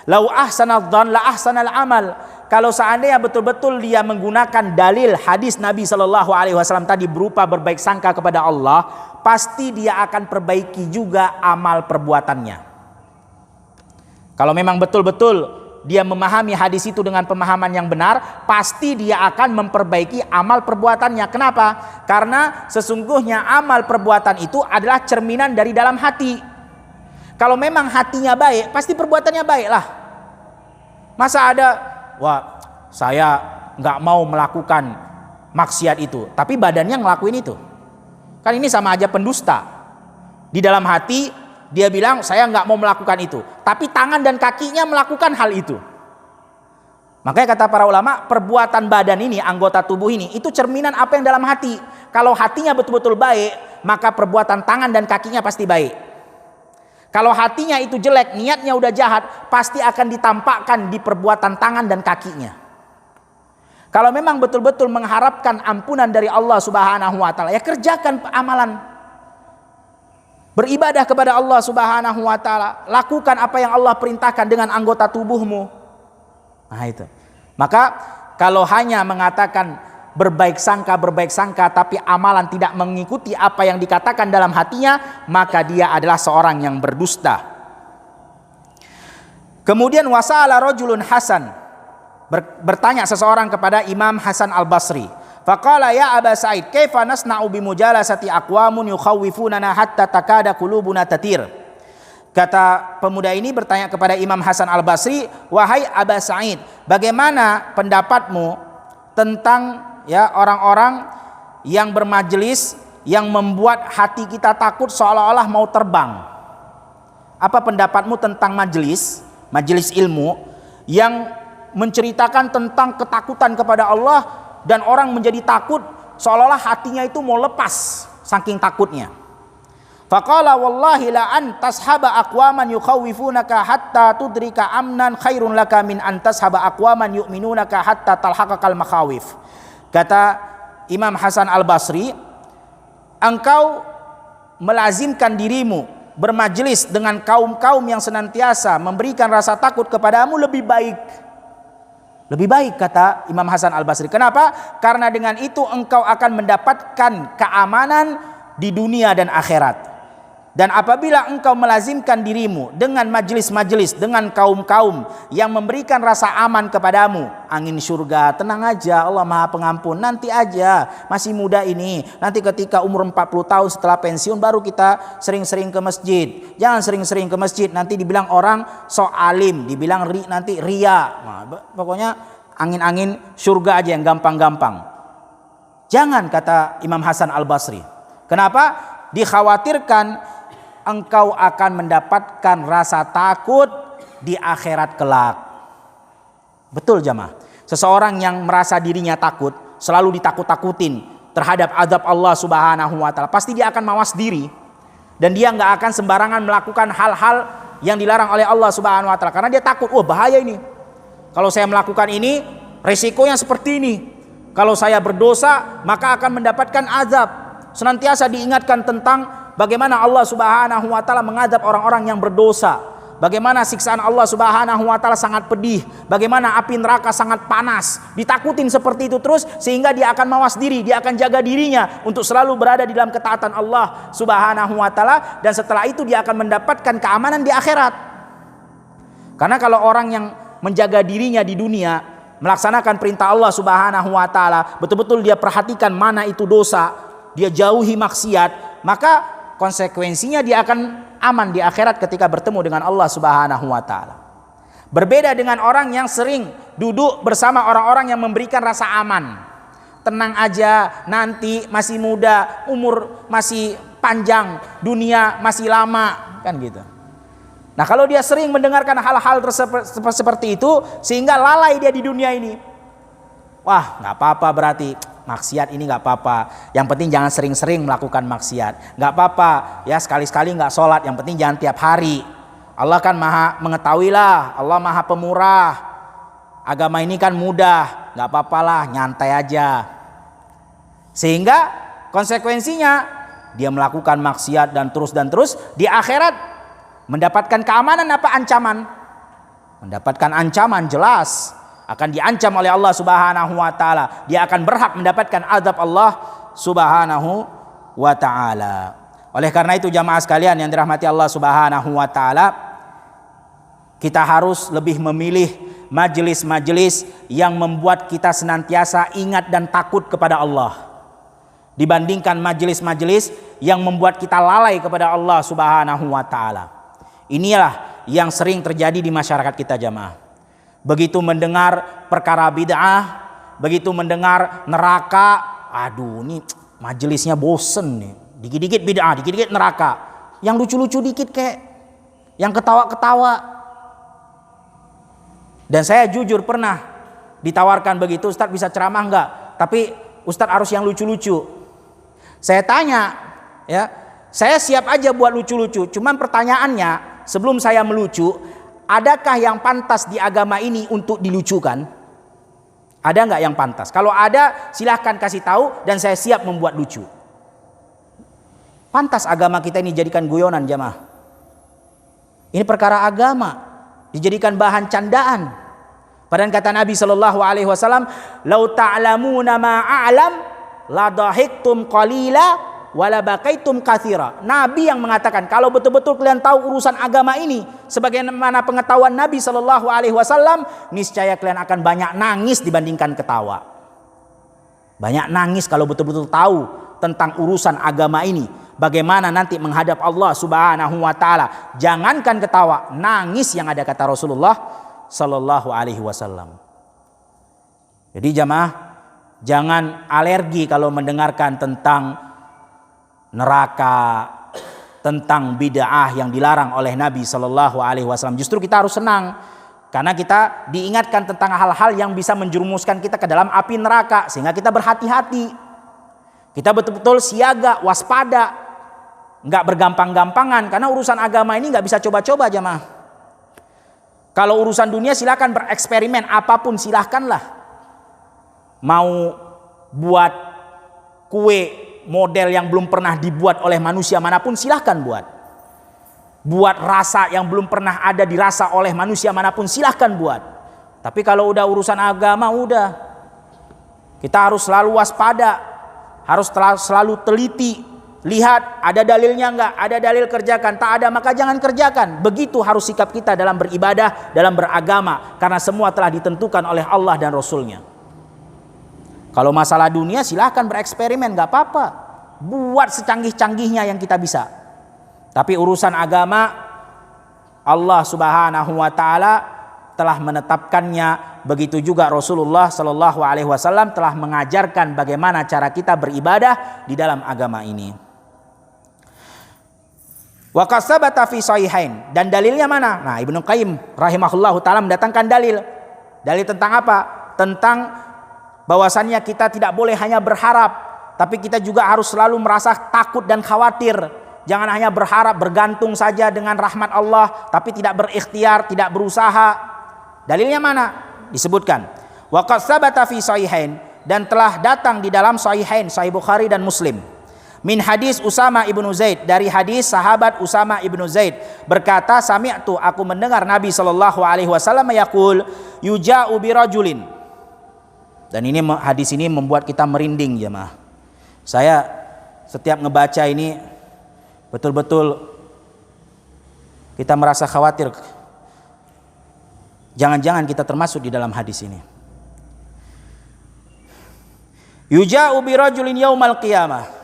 Lau ahsanadz-dzan la ahsanal amal. Kalau seandainya betul-betul dia menggunakan dalil hadis Nabi sallallahu alaihi wasallam tadi berupa berbaik sangka kepada Allah, pasti dia akan perbaiki juga amal perbuatannya. Kalau memang betul-betul dia memahami hadis itu dengan pemahaman yang benar, pasti dia akan memperbaiki amal perbuatannya. Kenapa? Karena sesungguhnya amal perbuatan itu adalah cerminan dari dalam hati. Kalau memang hatinya baik, pasti perbuatannya baik lah. Masa ada, wah saya nggak mau melakukan maksiat itu, tapi badannya ngelakuin itu. Kan ini sama aja pendusta. Di dalam hati dia bilang saya nggak mau melakukan itu, tapi tangan dan kakinya melakukan hal itu. Makanya kata para ulama, perbuatan badan ini, anggota tubuh ini, itu cerminan apa yang dalam hati. Kalau hatinya betul-betul baik, maka perbuatan tangan dan kakinya pasti baik. Kalau hatinya itu jelek, niatnya udah jahat, pasti akan ditampakkan di perbuatan tangan dan kakinya. Kalau memang betul-betul mengharapkan ampunan dari Allah Subhanahu wa taala, ya kerjakan amalan. Beribadah kepada Allah Subhanahu wa taala, lakukan apa yang Allah perintahkan dengan anggota tubuhmu. Nah itu. Maka kalau hanya mengatakan berbaik sangka tapi amalan tidak mengikuti apa yang dikatakan dalam hatinya, maka dia adalah seorang yang berdusta. Kemudian wasala rajulun Hasan, bertanya seseorang kepada Imam Hasan Al-Basri, faqala ya Aba Sa'id kaifa nasna'u bi mujalasati aqwamun yukhawwifunana hatta takada qulubuna tatir. Kata pemuda ini bertanya kepada Imam Hasan Al-Basri, wahai Aba Sa'id, bagaimana pendapatmu tentang orang-orang yang bermajelis yang membuat hati kita takut seolah-olah mau terbang? Apa pendapatmu tentang majelis ilmu yang menceritakan tentang ketakutan kepada Allah dan orang menjadi takut seolah-olah hatinya itu mau lepas saking takutnya? Faqala wallahi la an tashaba aqwaman yukhawwifunaka hatta tudrika amnan khairun laka min an tashaba aqwaman yu'minunaka hatta talhaqakal makhawif. Kata Imam Hasan Al-Basri, engkau melazimkan dirimu bermajelis dengan kaum-kaum yang senantiasa memberikan rasa takut kepadamu lebih baik. Lebih baik, kata Imam Hasan Al-Basri. Kenapa? Karena dengan itu engkau akan mendapatkan keamanan di dunia dan akhirat. Dan apabila engkau melazimkan dirimu dengan majelis-majelis, dengan kaum-kaum yang memberikan rasa aman kepadamu, angin surga, tenang aja, Allah Maha Pengampun, nanti aja, masih muda ini, nanti ketika umur 40 tahun setelah pensiun baru kita sering-sering ke masjid. Jangan sering-sering ke masjid, nanti dibilang orang sok alim, dibilang nanti ria. Nah, pokoknya angin-angin surga aja yang gampang-gampang. Jangan, kata Imam Hasan Al-Basri. Kenapa? Dikhawatirkan engkau akan mendapatkan rasa takut di akhirat kelak. Betul jamaah. Seseorang yang merasa dirinya takut, selalu ditakut-takutin terhadap azab Allah Subhanahu wa taala, pasti dia akan mawas diri dan dia nggak akan sembarangan melakukan hal-hal yang dilarang oleh Allah Subhanahu wa taala karena dia takut, wah bahaya ini. Kalau saya melakukan ini, resikonya seperti ini. Kalau saya berdosa, maka akan mendapatkan azab. Senantiasa diingatkan tentang bagaimana Allah Subhanahu wa taala mengadab orang-orang yang berdosa. Bagaimana siksaan Allah Subhanahu wa taala sangat pedih. Bagaimana api neraka sangat panas. Ditakutin seperti itu terus sehingga dia akan mawas diri, dia akan jaga dirinya untuk selalu berada di dalam ketaatan Allah Subhanahu wa taala, dan setelah itu dia akan mendapatkan keamanan di akhirat. Karena kalau orang yang menjaga dirinya di dunia, melaksanakan perintah Allah Subhanahu wa taala, betul-betul dia perhatikan mana itu dosa, dia jauhi maksiat, maka konsekuensinya dia akan aman di akhirat ketika bertemu dengan Allah Subhanahu wa taala. Berbeda dengan orang yang sering duduk bersama orang-orang yang memberikan rasa aman. Tenang aja, nanti masih muda, umur masih panjang, dunia masih lama, kan gitu. Nah, kalau dia sering mendengarkan hal-hal seperti itu sehingga lalai dia di dunia ini. Wah, nggak apa-apa berarti. Maksiat ini nggak apa-apa, yang penting jangan sering-sering melakukan maksiat. Nggak apa-apa ya, sekali-sekali nggak sholat, yang penting jangan tiap hari. Allah kan maha mengetahui lah, Allah maha pemurah. Agama ini kan mudah, nggak apa-apa lah, nyantai aja. Sehingga konsekuensinya dia melakukan maksiat dan terus di akhirat mendapatkan keamanan apa ancaman? Mendapatkan ancaman jelas. Akan diancam oleh Allah Subhanahu wa taala. Dia akan berhak mendapatkan azab Allah Subhanahu wa taala. Oleh karena itu jamaah sekalian yang dirahmati Allah Subhanahu wa taala, kita harus lebih memilih majelis-majelis yang membuat kita senantiasa ingat dan takut kepada Allah dibandingkan majelis-majelis yang membuat kita lalai kepada Allah Subhanahu wa taala. Inilah yang sering terjadi di masyarakat kita jamaah. Begitu mendengar perkara bid'ah, begitu mendengar neraka, aduh ini majelisnya bosen nih. Dikit-dikit bid'ah, dikit-dikit neraka. Yang lucu-lucu dikit kek, yang ketawa-ketawa. Dan saya jujur pernah ditawarkan begitu, Ustadz bisa ceramah enggak? Tapi Ustadz harus yang lucu-lucu. Saya tanya, ya, Saya siap aja buat lucu-lucu. Cuman pertanyaannya, sebelum saya melucu, adakah yang pantas di agama ini untuk dilucukan? Ada nggak yang pantas? Kalau ada, silahkan kasih tahu dan saya siap membuat lucu. Pantas agama kita ini jadikan guyonan, jamaah? Ini perkara agama dijadikan bahan candaan. Padahal kata Nabi SAW, "Lau ta'lamuna ma a'lam la dahiktum qalila wala bakaitum katsira." Nabi yang mengatakan, kalau betul-betul kalian tahu urusan agama ini sebagaimana pengetahuan Nabi SAW, niscaya kalian akan banyak nangis dibandingkan ketawa. Banyak nangis kalau betul-betul tahu tentang urusan agama ini, bagaimana nanti menghadap Allah Subhanahu wa taala. Jangankan ketawa, nangis yang ada, kata Rasulullah SAW. Jadi jamaah, jangan alergi kalau mendengarkan tentang neraka, tentang bid'ah yang dilarang oleh Nabi SAW. Justru kita harus senang karena kita diingatkan tentang hal-hal yang bisa menjerumuskan kita ke dalam api neraka, sehingga kita berhati-hati. Kita betul-betul siaga, waspada, nggak bergampang-gampangan, karena urusan agama ini nggak bisa coba-coba, jamaah. Kalau urusan dunia silakan bereksperimen, apapun silahkanlah. Mau buat kue model yang belum pernah dibuat oleh manusia manapun, silahkan buat. Buat rasa yang belum pernah ada dirasa oleh manusia manapun, silahkan buat. Tapi kalau udah urusan agama, udah. Kita harus selalu waspada, harus selalu teliti. Lihat, ada dalilnya enggak? Ada dalil, kerjakan. Tak ada, maka jangan kerjakan. Begitu harus sikap kita dalam beribadah, dalam beragama. Karena semua telah ditentukan oleh Allah dan Rasulnya. Kalau masalah dunia silahkan bereksperimen, gak apa-apa. Buat secanggih-canggihnya yang kita bisa. Tapi urusan agama, Allah Subhanahu wa taala telah menetapkannya. Begitu juga Rasulullah SAW telah mengajarkan bagaimana cara kita beribadah di dalam agama ini. Wa qasabata fi sahihain, dan dalilnya mana? Nah, Ibnu Qayyim rahimahullahu taala mendatangkan dalil. Dalil tentang apa? Tentang bahwasannya kita tidak boleh hanya berharap, tapi kita juga harus selalu merasa takut dan khawatir. Jangan hanya berharap, bergantung saja dengan rahmat Allah, tapi tidak berikhtiar, tidak berusaha. Dalilnya mana? Disebutkan. Wa qad tsabata fi sahihain, dan telah datang di dalam sahihain, Sahih Bukhari dan Muslim. Min hadis Usama ibnu Zaid, dari hadis sahabat Usama ibnu Zaid berkata, sami'tu, aku mendengar Nabi SAW yaqul, yuja'u birajulin. Dan ini hadis ini membuat kita merinding, jemaah. Saya setiap ngebaca ini betul-betul kita merasa khawatir. Jangan-jangan kita termasuk di dalam hadis ini. Yuja'u birajulin yaumal qiyamah.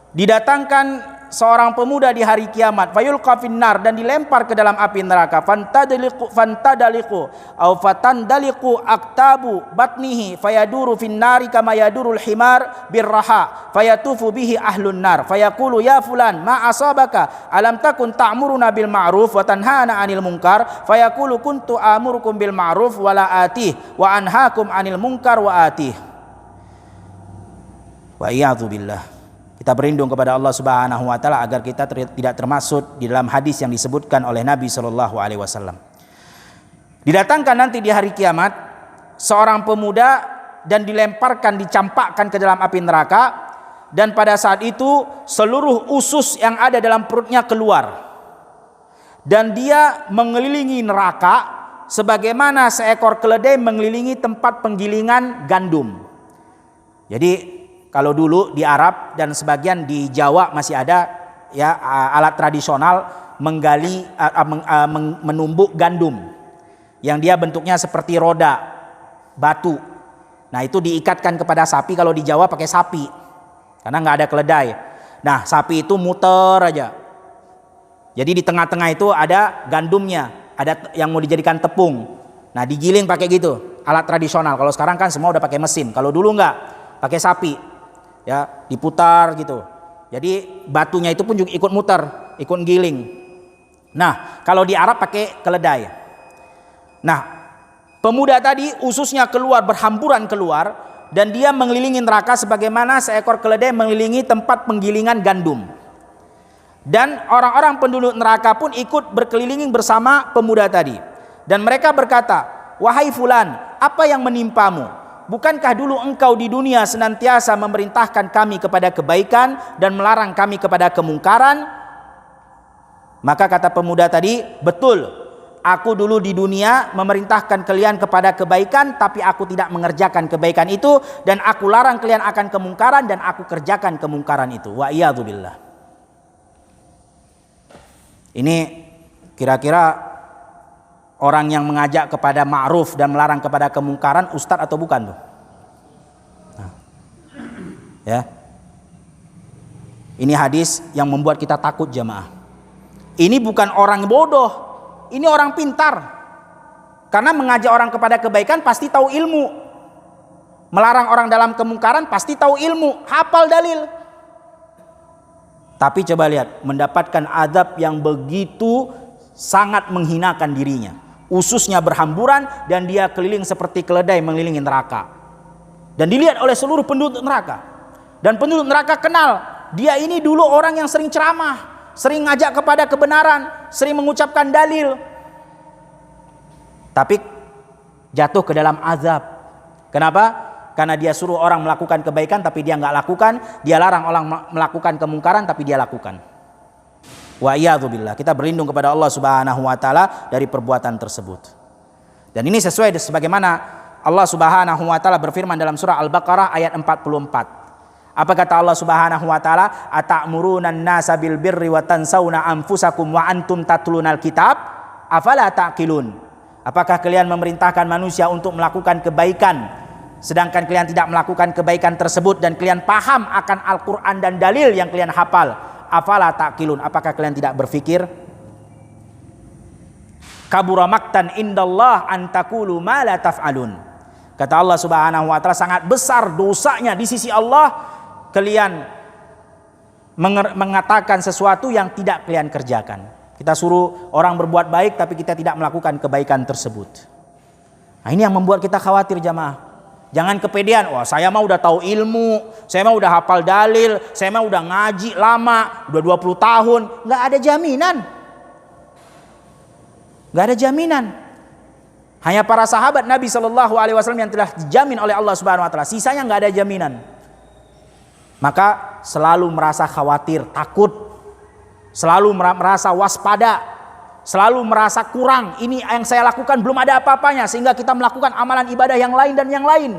Didatangkan seorang pemuda di hari kiamat, fayulqa finnar, dan dilempar ke dalam api neraka, fantadaliqu au fatandaliqu aktabu batnihi fayaduru finnari kama yadurul himar birraha fayatufu bihi ahlun nar fayaqulu ya fulan ma asabaka alam takun ta'muruna bil ma'ruf wa tanhana 'anil munkar fayaqulu kuntu amurukum bil ma'ruf wa la atih wa anhaakum 'anil munkar wa atih. Wa iyadzu billah. Kita berlindung kepada Allah Subhanahu wa taala agar kita tidak termasuk di dalam hadis yang disebutkan oleh Nabi sallallahu alaihi wasallam. Didatangkan nanti di hari kiamat seorang pemuda dan dilemparkan, dicampakkan ke dalam api neraka, dan pada saat itu seluruh usus yang ada dalam perutnya keluar. Dan dia mengelilingi neraka sebagaimana seekor keledai mengelilingi tempat penggilingan gandum. Jadi kalau dulu di Arab dan sebagian di Jawa masih ada ya alat tradisional menggali menumbuk gandum yang dia bentuknya seperti roda batu. Nah, itu diikatkan kepada sapi. Kalau di Jawa pakai sapi karena nggak ada keledai. Nah, sapi itu muter aja. Jadi di tengah-tengah itu ada gandumnya, ada yang mau dijadikan tepung. Nah, digiling pakai gitu, alat tradisional. Kalau sekarang kan semua udah pakai mesin. Kalau dulu nggak, pakai sapi. Ya, diputar gitu. Jadi batunya itu pun juga ikut muter, ikut giling. Nah, kalau di Arab pakai keledai. Nah, pemuda tadi ususnya keluar, berhamburan keluar, dan dia mengelilingi neraka sebagaimana seekor keledai mengelilingi tempat penggilingan gandum. Dan orang-orang penduduk neraka pun ikut berkeliling bersama pemuda tadi. Dan mereka berkata, "Wahai fulan, apa yang menimpamu? Bukankah dulu engkau di dunia senantiasa memerintahkan kami kepada kebaikan dan melarang kami kepada kemungkaran?" Maka kata pemuda tadi, "Betul, aku dulu di dunia memerintahkan kalian kepada kebaikan, tapi aku tidak mengerjakan kebaikan itu, dan aku larang kalian akan kemungkaran, dan aku kerjakan kemungkaran itu." Wa iyadzubillah. Ini kira-kira orang yang mengajak kepada ma'ruf dan melarang kepada kemungkaran ustadz atau bukan tuh? Nah, ya. Ini hadis yang membuat kita takut jamaah. Ini bukan orang bodoh, ini orang pintar. Karena mengajak orang kepada kebaikan pasti tahu ilmu. Melarang orang dalam kemungkaran pasti tahu ilmu, hafal dalil. Tapi coba lihat, mendapatkan azab yang begitu sangat menghinakan dirinya. Ususnya berhamburan dan dia keliling seperti keledai mengelilingi neraka. Dan dilihat oleh seluruh penduduk neraka. Dan penduduk neraka kenal, dia ini dulu orang yang sering ceramah, sering ngajak kepada kebenaran, sering mengucapkan dalil. Tapi jatuh ke dalam azab. Kenapa? Karena dia suruh orang melakukan kebaikan tapi dia nggak lakukan, dia larang orang melakukan kemungkaran tapi dia lakukan. Wa iyadzubillah. Kita berlindung kepada Allah Subhanahu wa taala dari perbuatan tersebut. Dan ini sesuai sebagaimana Allah Subhanahu wa taala berfirman dalam surah Al-Baqarah ayat 44. Apa kata Allah Subhanahu wa taala? "Ata'murunan nasa bil birri wa tansawna anfusakum wa antum tatlunal kitab? Afala taqilun?" Apakah kalian memerintahkan manusia untuk melakukan kebaikan sedangkan kalian tidak melakukan kebaikan tersebut dan kalian paham akan Al-Quran dan dalil yang kalian hafal? Afala taqilun, apakah kalian tidak berfikir? Kabura maktan indallah an taqulu ma la taf'alun. Kata Allah Subhanahu wa taala, sangat besar dosanya di sisi Allah kalian mengatakan sesuatu yang tidak kalian kerjakan. Kita suruh orang berbuat baik tapi kita tidak melakukan kebaikan tersebut. Nah, ini yang membuat kita khawatir jamaah. Jangan kepedean, wah saya mah udah tahu ilmu, saya mah udah hafal dalil, saya mah udah ngaji lama, udah 20 tahun. Nggak ada jaminan. Nggak ada jaminan. Hanya para sahabat Nabi SAW yang telah dijamin oleh Allah Subhanahu wa taala. Sisanya nggak ada jaminan. Maka selalu merasa khawatir, takut, selalu merasa waspada, selalu merasa kurang. Ini yang saya lakukan belum ada apa-apanya, sehingga kita melakukan amalan ibadah yang lain dan yang lain.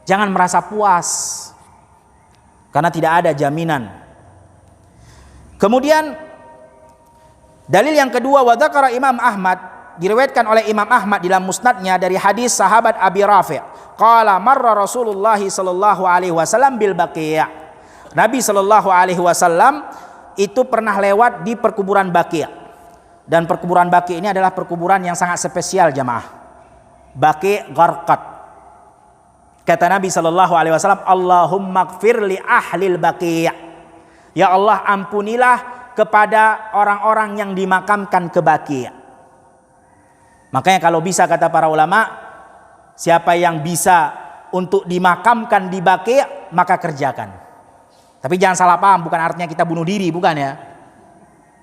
Jangan merasa puas, karena tidak ada jaminan. Kemudian dalil yang kedua, wa dzakara Imam Ahmad, diriwayatkan oleh Imam Ahmad dalam musnadnya dari hadis sahabat Abi Rafi', qala marra Rasulullah sallallahu alaihi wasallam bil Baqi'. Nabi sallallahu alaihi wasallam itu pernah lewat di perkuburan Baqi'. Dan perkuburan Baqi' ini adalah perkuburan yang sangat spesial jamaah. Baqi' Gharqad. Kata Nabi sallallahu alaihi wasallam, Allahumma ighfir li ahlil Baqi'. Ya Allah, ampunilah kepada orang-orang yang dimakamkan ke Baqi'. Makanya kalau bisa, kata para ulama, siapa yang bisa untuk dimakamkan di Baqi', maka kerjakan. Tapi jangan salah paham, bukan artinya kita bunuh diri, bukan ya.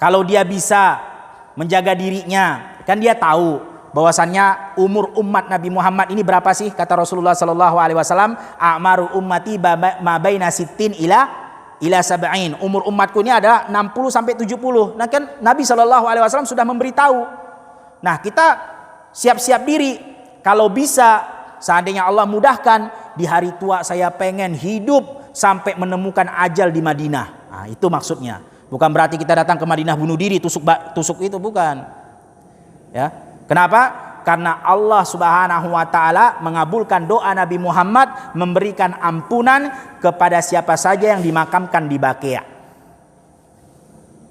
Kalau dia bisa menjaga dirinya, kan dia tahu bahwasannya umur umat Nabi Muhammad ini berapa sih? Kata Rasulullah sallallahu alaihi wasallam, a'maru ummati ma baina sittin ila sab'in. Umur umatku ini adalah 60 sampai 70. Nah kan Nabi sallallahu alaihi wasallam sudah memberitahu. Nah, kita siap-siap diri. Kalau bisa, seandainya Allah mudahkan, di hari tua saya pengen hidup sampai menemukan ajal di Madinah. Nah, itu maksudnya. Bukan berarti kita datang ke Madinah bunuh diri, tusuk itu, bukan. Ya. Kenapa? Karena Allah Subhanahu wa taala mengabulkan doa Nabi Muhammad memberikan ampunan kepada siapa saja yang dimakamkan di Baqi'.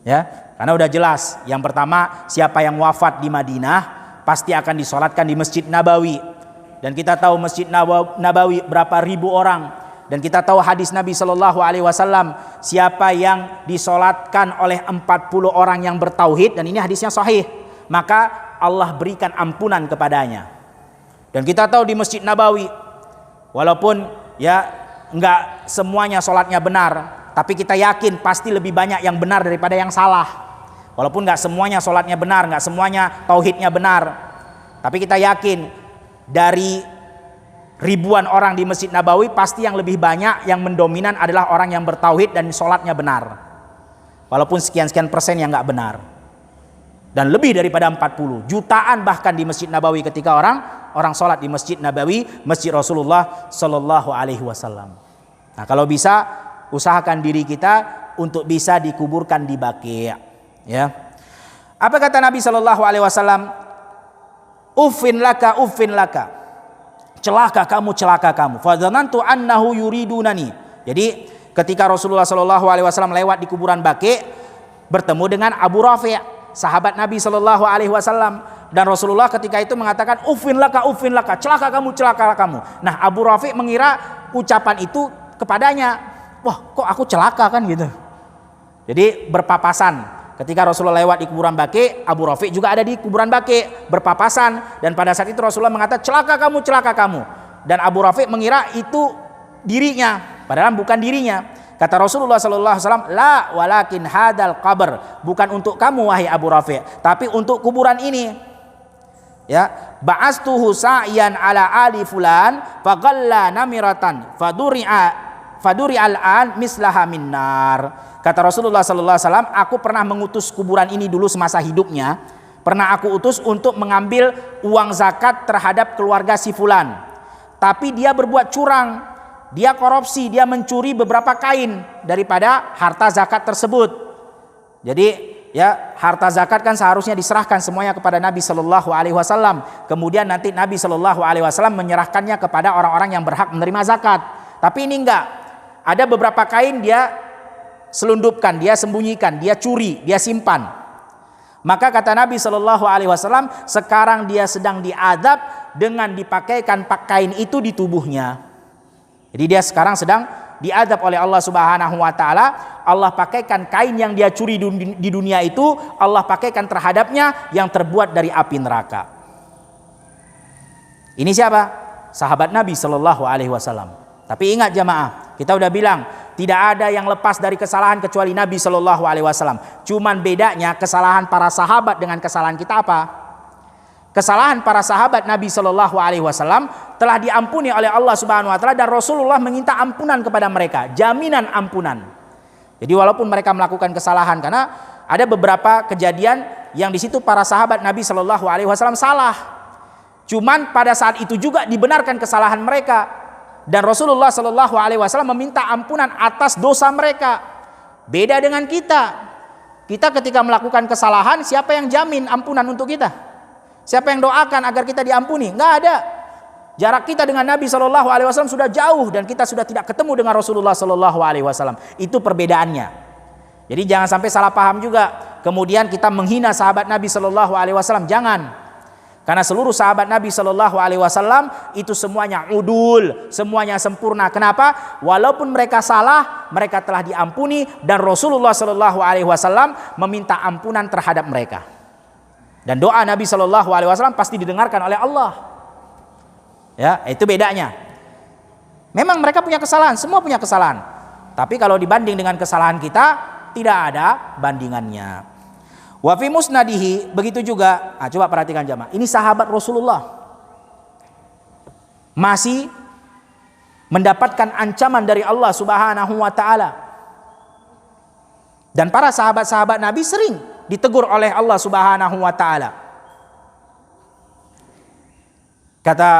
Ya, karena udah jelas. Yang pertama, siapa yang wafat di Madinah pasti akan disolatkan di Masjid Nabawi. Dan kita tahu Masjid Nabawi berapa ribu orang. Dan kita tahu hadis Nabi Shallallahu Alaihi Wasallam, siapa yang disolatkan oleh 40 orang yang bertauhid, dan ini hadisnya sahih, maka Allah berikan ampunan kepadanya. Dan kita tahu di Masjid Nabawi, walaupun ya enggak semuanya solatnya benar, tapi kita yakin pasti lebih banyak yang benar daripada yang salah. Walaupun nggak semuanya sholatnya benar, nggak semuanya tauhidnya benar, tapi kita yakin dari ribuan orang di Masjid Nabawi pasti yang lebih banyak, yang mendominan adalah orang yang bertauhid dan sholatnya benar. Walaupun sekian-sekian persen yang nggak benar. Dan lebih daripada 40 jutaan bahkan di Masjid Nabawi ketika orang sholat di Masjid Nabawi, Masjid Rasulullah Sallallahu Alaihi Wasallam. Nah, kalau bisa usahakan diri kita untuk bisa dikuburkan di Baqi', ya. Apa kata Nabi Sallallahu Alaihi Wasallam? Uffin laka, celaka kamu. Fadzanantu annahu yuridunani. Jadi ketika Rasulullah Sallallahu Alaihi Wasallam lewat di kuburan Baqi', bertemu dengan Abu Rafi', sahabat Nabi Sallallahu Alaihi Wasallam, dan Rasulullah ketika itu mengatakan uffin laka, celaka kamu. Nah, Abu Rafi' mengira ucapan itu kepadanya, wah kok aku celaka kan gitu. Jadi berpapasan. Ketika Rasulullah lewat di kuburan Baqi', Abu Rafi' juga ada di kuburan Baqi', berpapasan, dan pada saat itu Rasulullah mengatakan celaka kamu. Dan Abu Rafi' mengira itu dirinya, padahal bukan dirinya. Kata Rasulullah Sallallahu Alaihi Wasallam, la walakin hadal qabr, bukan untuk kamu wahai Abu Rafi', tapi untuk kuburan ini. Ya, ba'astuhu sa'yan ala ali fulan, faghalla namiratan, faduri al-an mislaha minnar. Kata Rasulullah Sallallahu Alaihi Wasallam, aku pernah mengutus kuburan ini dulu semasa hidupnya. Pernah aku utus untuk mengambil uang zakat terhadap keluarga si fulan, tapi dia berbuat curang. Dia korupsi, dia mencuri beberapa kain daripada harta zakat tersebut. Jadi ya, harta zakat kan seharusnya diserahkan semuanya kepada Nabi Sallallahu Alaihi Wasallam. Kemudian nanti Nabi Sallallahu Alaihi Wasallam menyerahkannya kepada orang-orang yang berhak menerima zakat. Tapi ini enggak. Ada beberapa kain dia selundupkan, dia sembunyikan, dia curi, dia simpan. Maka kata Nabi Sallallahu Alaihi Wasallam, sekarang dia sedang diadab dengan dipakaikan kain itu di tubuhnya. Jadi dia sekarang sedang diadab oleh Allah Subhanahu wa taala. Allah pakaikan kain yang dia curi di dunia itu, Allah pakaikan terhadapnya yang terbuat dari api neraka. Ini siapa? Sahabat Nabi Sallallahu Alaihi Wasallam. Tapi ingat jamaah, kita udah bilang tidak ada yang lepas dari kesalahan kecuali Nabi Sallallahu Alaihi Wasallam. Cuman bedanya kesalahan para sahabat dengan kesalahan kita apa? Kesalahan para sahabat Nabi Sallallahu Alaihi Wasallam telah diampuni oleh Allah Subhanahu Wa Taala, dan Rasulullah meminta ampunan kepada mereka, jaminan ampunan. Jadi walaupun mereka melakukan kesalahan, karena ada beberapa kejadian yang di situ para sahabat Nabi Sallallahu Alaihi Wasallam salah, cuman pada saat itu juga dibenarkan kesalahan mereka, dan Rasulullah Sallallahu Alaihi Wasallam meminta ampunan atas dosa mereka. Beda dengan kita. Kita ketika melakukan kesalahan, siapa yang jamin ampunan untuk kita? Siapa yang doakan agar kita diampuni? Nggak ada. Jarak kita dengan Nabi Shallallahu Alaihi Wasallam sudah jauh, dan kita sudah tidak ketemu dengan Rasulullah Shallallahu Alaihi Wasallam. Itu perbedaannya. Jadi jangan sampai salah paham juga. Kemudian kita menghina sahabat Nabi Shallallahu Alaihi Wasallam. Jangan. Karena seluruh sahabat Nabi Shallallahu Alaihi Wasallam itu semuanya udul, semuanya sempurna. Kenapa? Walaupun mereka salah, mereka telah diampuni, dan Rasulullah Shallallahu Alaihi Wasallam meminta ampunan terhadap mereka. Dan doa Nabi Shallallahu Alaihi Wasallam pasti didengarkan oleh Allah. Ya, itu bedanya. Memang mereka punya kesalahan, semua punya kesalahan. Tapi kalau dibanding dengan kesalahan kita, tidak ada bandingannya. Wa fi musnadihi, begitu juga. Nah, coba perhatikan jamaah. Ini sahabat Rasulullah masih mendapatkan ancaman dari Allah Subhanahu wa taala. Dan para sahabat-sahabat Nabi sering ditegur oleh Allah Subhanahu wa taala. Kata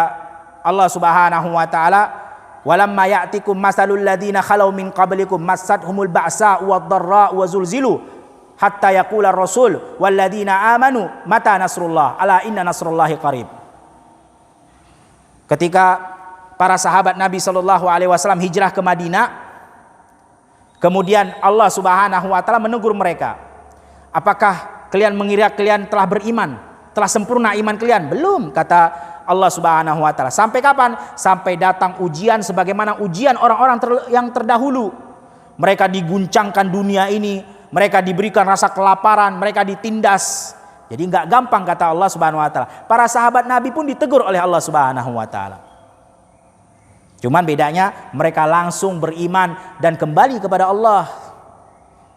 Allah Subhanahu wa taala, "Walamma ya'tikum masalul ladzina khalau min qablikum massathumul ba'sa wad-dharra wa zulzilu hatta yaqula ar-rasul wal ladzina amanu mata nasrullah ala inna nasrullahi qarib." Ketika para sahabat Nabi sallallahu alaihi wasallam hijrah ke Madinah, kemudian Allah Subhanahu wa taala menegur mereka. Apakah kalian mengira kalian telah beriman, telah sempurna iman kalian? Belum, kata Allah Subhanahu wa taala. Sampai kapan? Sampai datang ujian sebagaimana ujian orang-orang yang terdahulu. Mereka diguncangkan dunia ini, mereka diberikan rasa kelaparan, mereka ditindas. Jadi enggak gampang, kata Allah Subhanahu wa taala. Para sahabat Nabi pun ditegur oleh Allah Subhanahu wa taala. Cuman bedanya mereka langsung beriman dan kembali kepada Allah.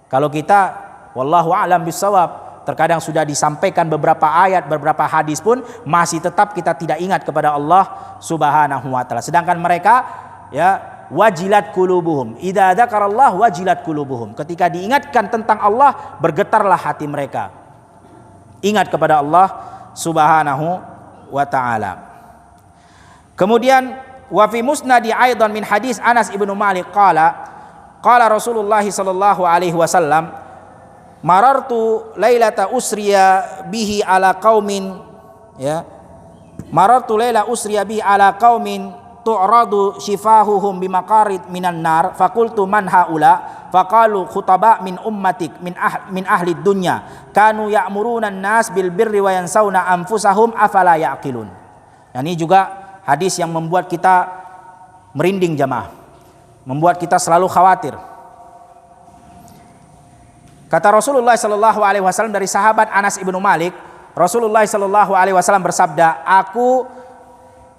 Kalau kita, wallahu a'lam bissawab, terkadang sudah disampaikan beberapa ayat, beberapa hadis pun masih tetap kita tidak ingat kepada Allah Subhanahu wa taala. Sedangkan mereka ya wajilat qulubuhum. Idza dzakarallah wajilat qulubuhum. Ketika diingatkan tentang Allah, bergetarlah hati mereka. Ingat kepada Allah Subhanahu wa taala. Kemudian wa fi musnadi aidan min hadis Anas ibnu Malik qala Rasulullah sallallahu alaihi wasallam marartu lailata usriya bihi ala qaumin ya marartu laila usriya bihi ala qaumin tu'radu shifahuhum bimaqarid minan nar faqultu man haula faqalu khutaba min ummatik min ahli dunya kanu ya'muruna an-nas bil birri wa yansawna anfusahum afala yaqilun. Nah, ini juga hadis yang membuat kita merinding jamaah, membuat kita selalu khawatir. Kata Rasulullah sallallahu alaihi wasallam dari sahabat Anas ibnu Malik, Rasulullah sallallahu alaihi wasallam bersabda, aku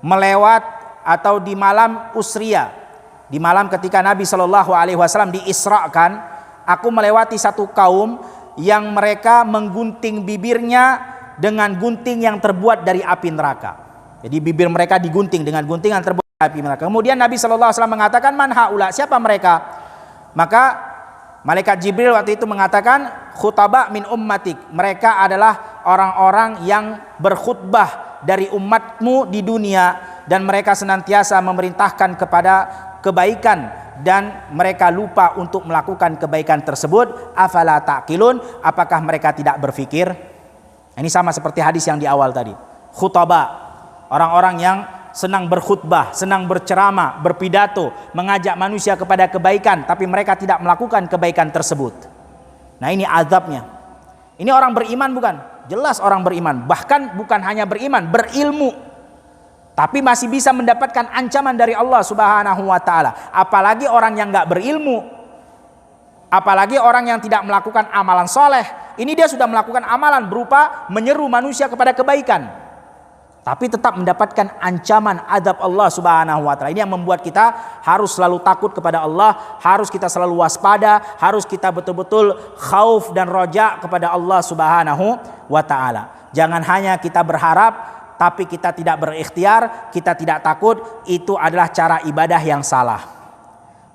melewat atau di malam usriya, di malam ketika Nabi sallallahu alaihi wasallam diisrakan, aku melewati satu kaum yang mereka menggunting bibirnya dengan gunting yang terbuat dari api neraka. Jadi bibir mereka digunting dengan gunting yang terbuat dari api neraka. Kemudian Nabi sallallahu alaihi wasallam mengatakan, man haula, siapa mereka? Maka malaikat Jibril waktu itu mengatakan, khutaba min ummatik, mereka adalah orang-orang yang berkhutbah dari umatmu di dunia dan mereka senantiasa memerintahkan kepada kebaikan dan mereka lupa untuk melakukan kebaikan tersebut. Afala taqilun, apakah mereka tidak berfikir? Ini sama seperti hadis yang di awal tadi. Khutaba, orang-orang yang senang berkhutbah, senang berceramah, berpidato, mengajak manusia kepada kebaikan, tapi mereka tidak melakukan kebaikan tersebut. Nah, ini azabnya. Ini orang beriman bukan? Jelas orang beriman. Bahkan bukan hanya beriman, berilmu. Tapi masih bisa mendapatkan ancaman dari Allah Subhanahu wa taala. Apalagi orang yang enggak berilmu. Apalagi orang yang tidak melakukan amalan soleh. Ini dia sudah melakukan amalan berupa menyeru manusia kepada kebaikan, tapi tetap mendapatkan ancaman azab Allah Subhanahu wa taala. Ini yang membuat kita harus selalu takut kepada Allah, harus kita selalu waspada, harus kita betul-betul khauf dan roja kepada Allah Subhanahu wa taala. Jangan hanya kita berharap tapi kita tidak berikhtiar, kita tidak takut, itu adalah cara ibadah yang salah.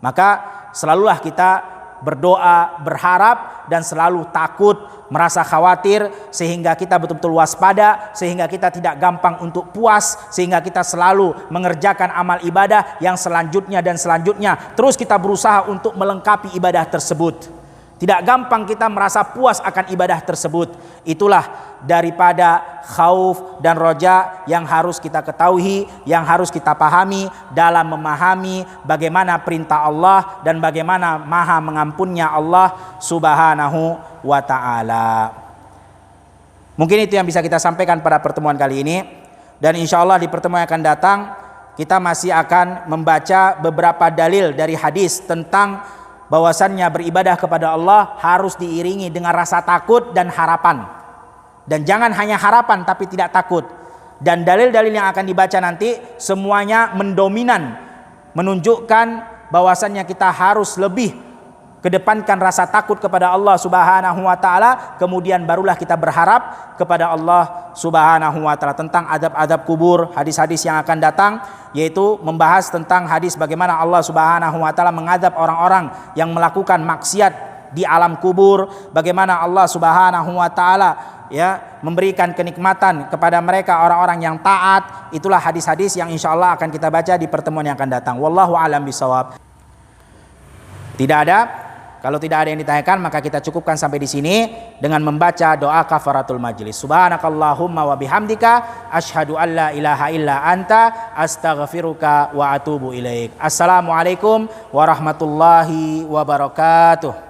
Maka selalulah kita berdoa, berharap dan selalu takut, merasa khawatir, sehingga kita betul-betul waspada, sehingga kita tidak gampang untuk puas, sehingga kita selalu mengerjakan amal ibadah yang selanjutnya dan selanjutnya. Terus kita berusaha untuk melengkapi ibadah tersebut. Tidak gampang kita merasa puas akan ibadah tersebut. Itulah daripada khauf dan roja yang harus kita ketahui, yang harus kita pahami dalam memahami bagaimana perintah Allah dan bagaimana maha mengampunnya Allah Subhanahu wa ta'ala. Mungkin itu yang bisa kita sampaikan pada pertemuan kali ini. Dan insya Allah di pertemuan yang akan datang kita masih akan membaca beberapa dalil dari hadis tentang bahwasannya beribadah kepada Allah harus diiringi dengan rasa takut dan harapan. Dan jangan hanya harapan tapi tidak takut. Dan dalil-dalil yang akan dibaca nanti semuanya mendominan, menunjukkan bahwasannya kita harus lebih kedepankan rasa takut kepada Allah Subhanahu wa taala, kemudian barulah kita berharap kepada Allah Subhanahu wa taala tentang adab-adab kubur. Hadis-hadis yang akan datang yaitu membahas tentang hadis bagaimana Allah Subhanahu wa taala mengadab orang-orang yang melakukan maksiat di alam kubur, bagaimana Allah Subhanahu wa taala ya memberikan kenikmatan kepada mereka orang-orang yang taat. Itulah hadis-hadis yang insyaallah akan kita baca di pertemuan yang akan datang. Wallahu a'lam bishawab. Tidak ada. Kalau tidak ada yang ditanyakan, maka kita cukupkan sampai di sini dengan membaca doa kafaratul majlis. Subhanakallahumma wa bihamdika asyhadu an la ilaha illa anta astaghfiruka wa atubu ilaik. Assalamualaikum warahmatullahi wabarakatuh.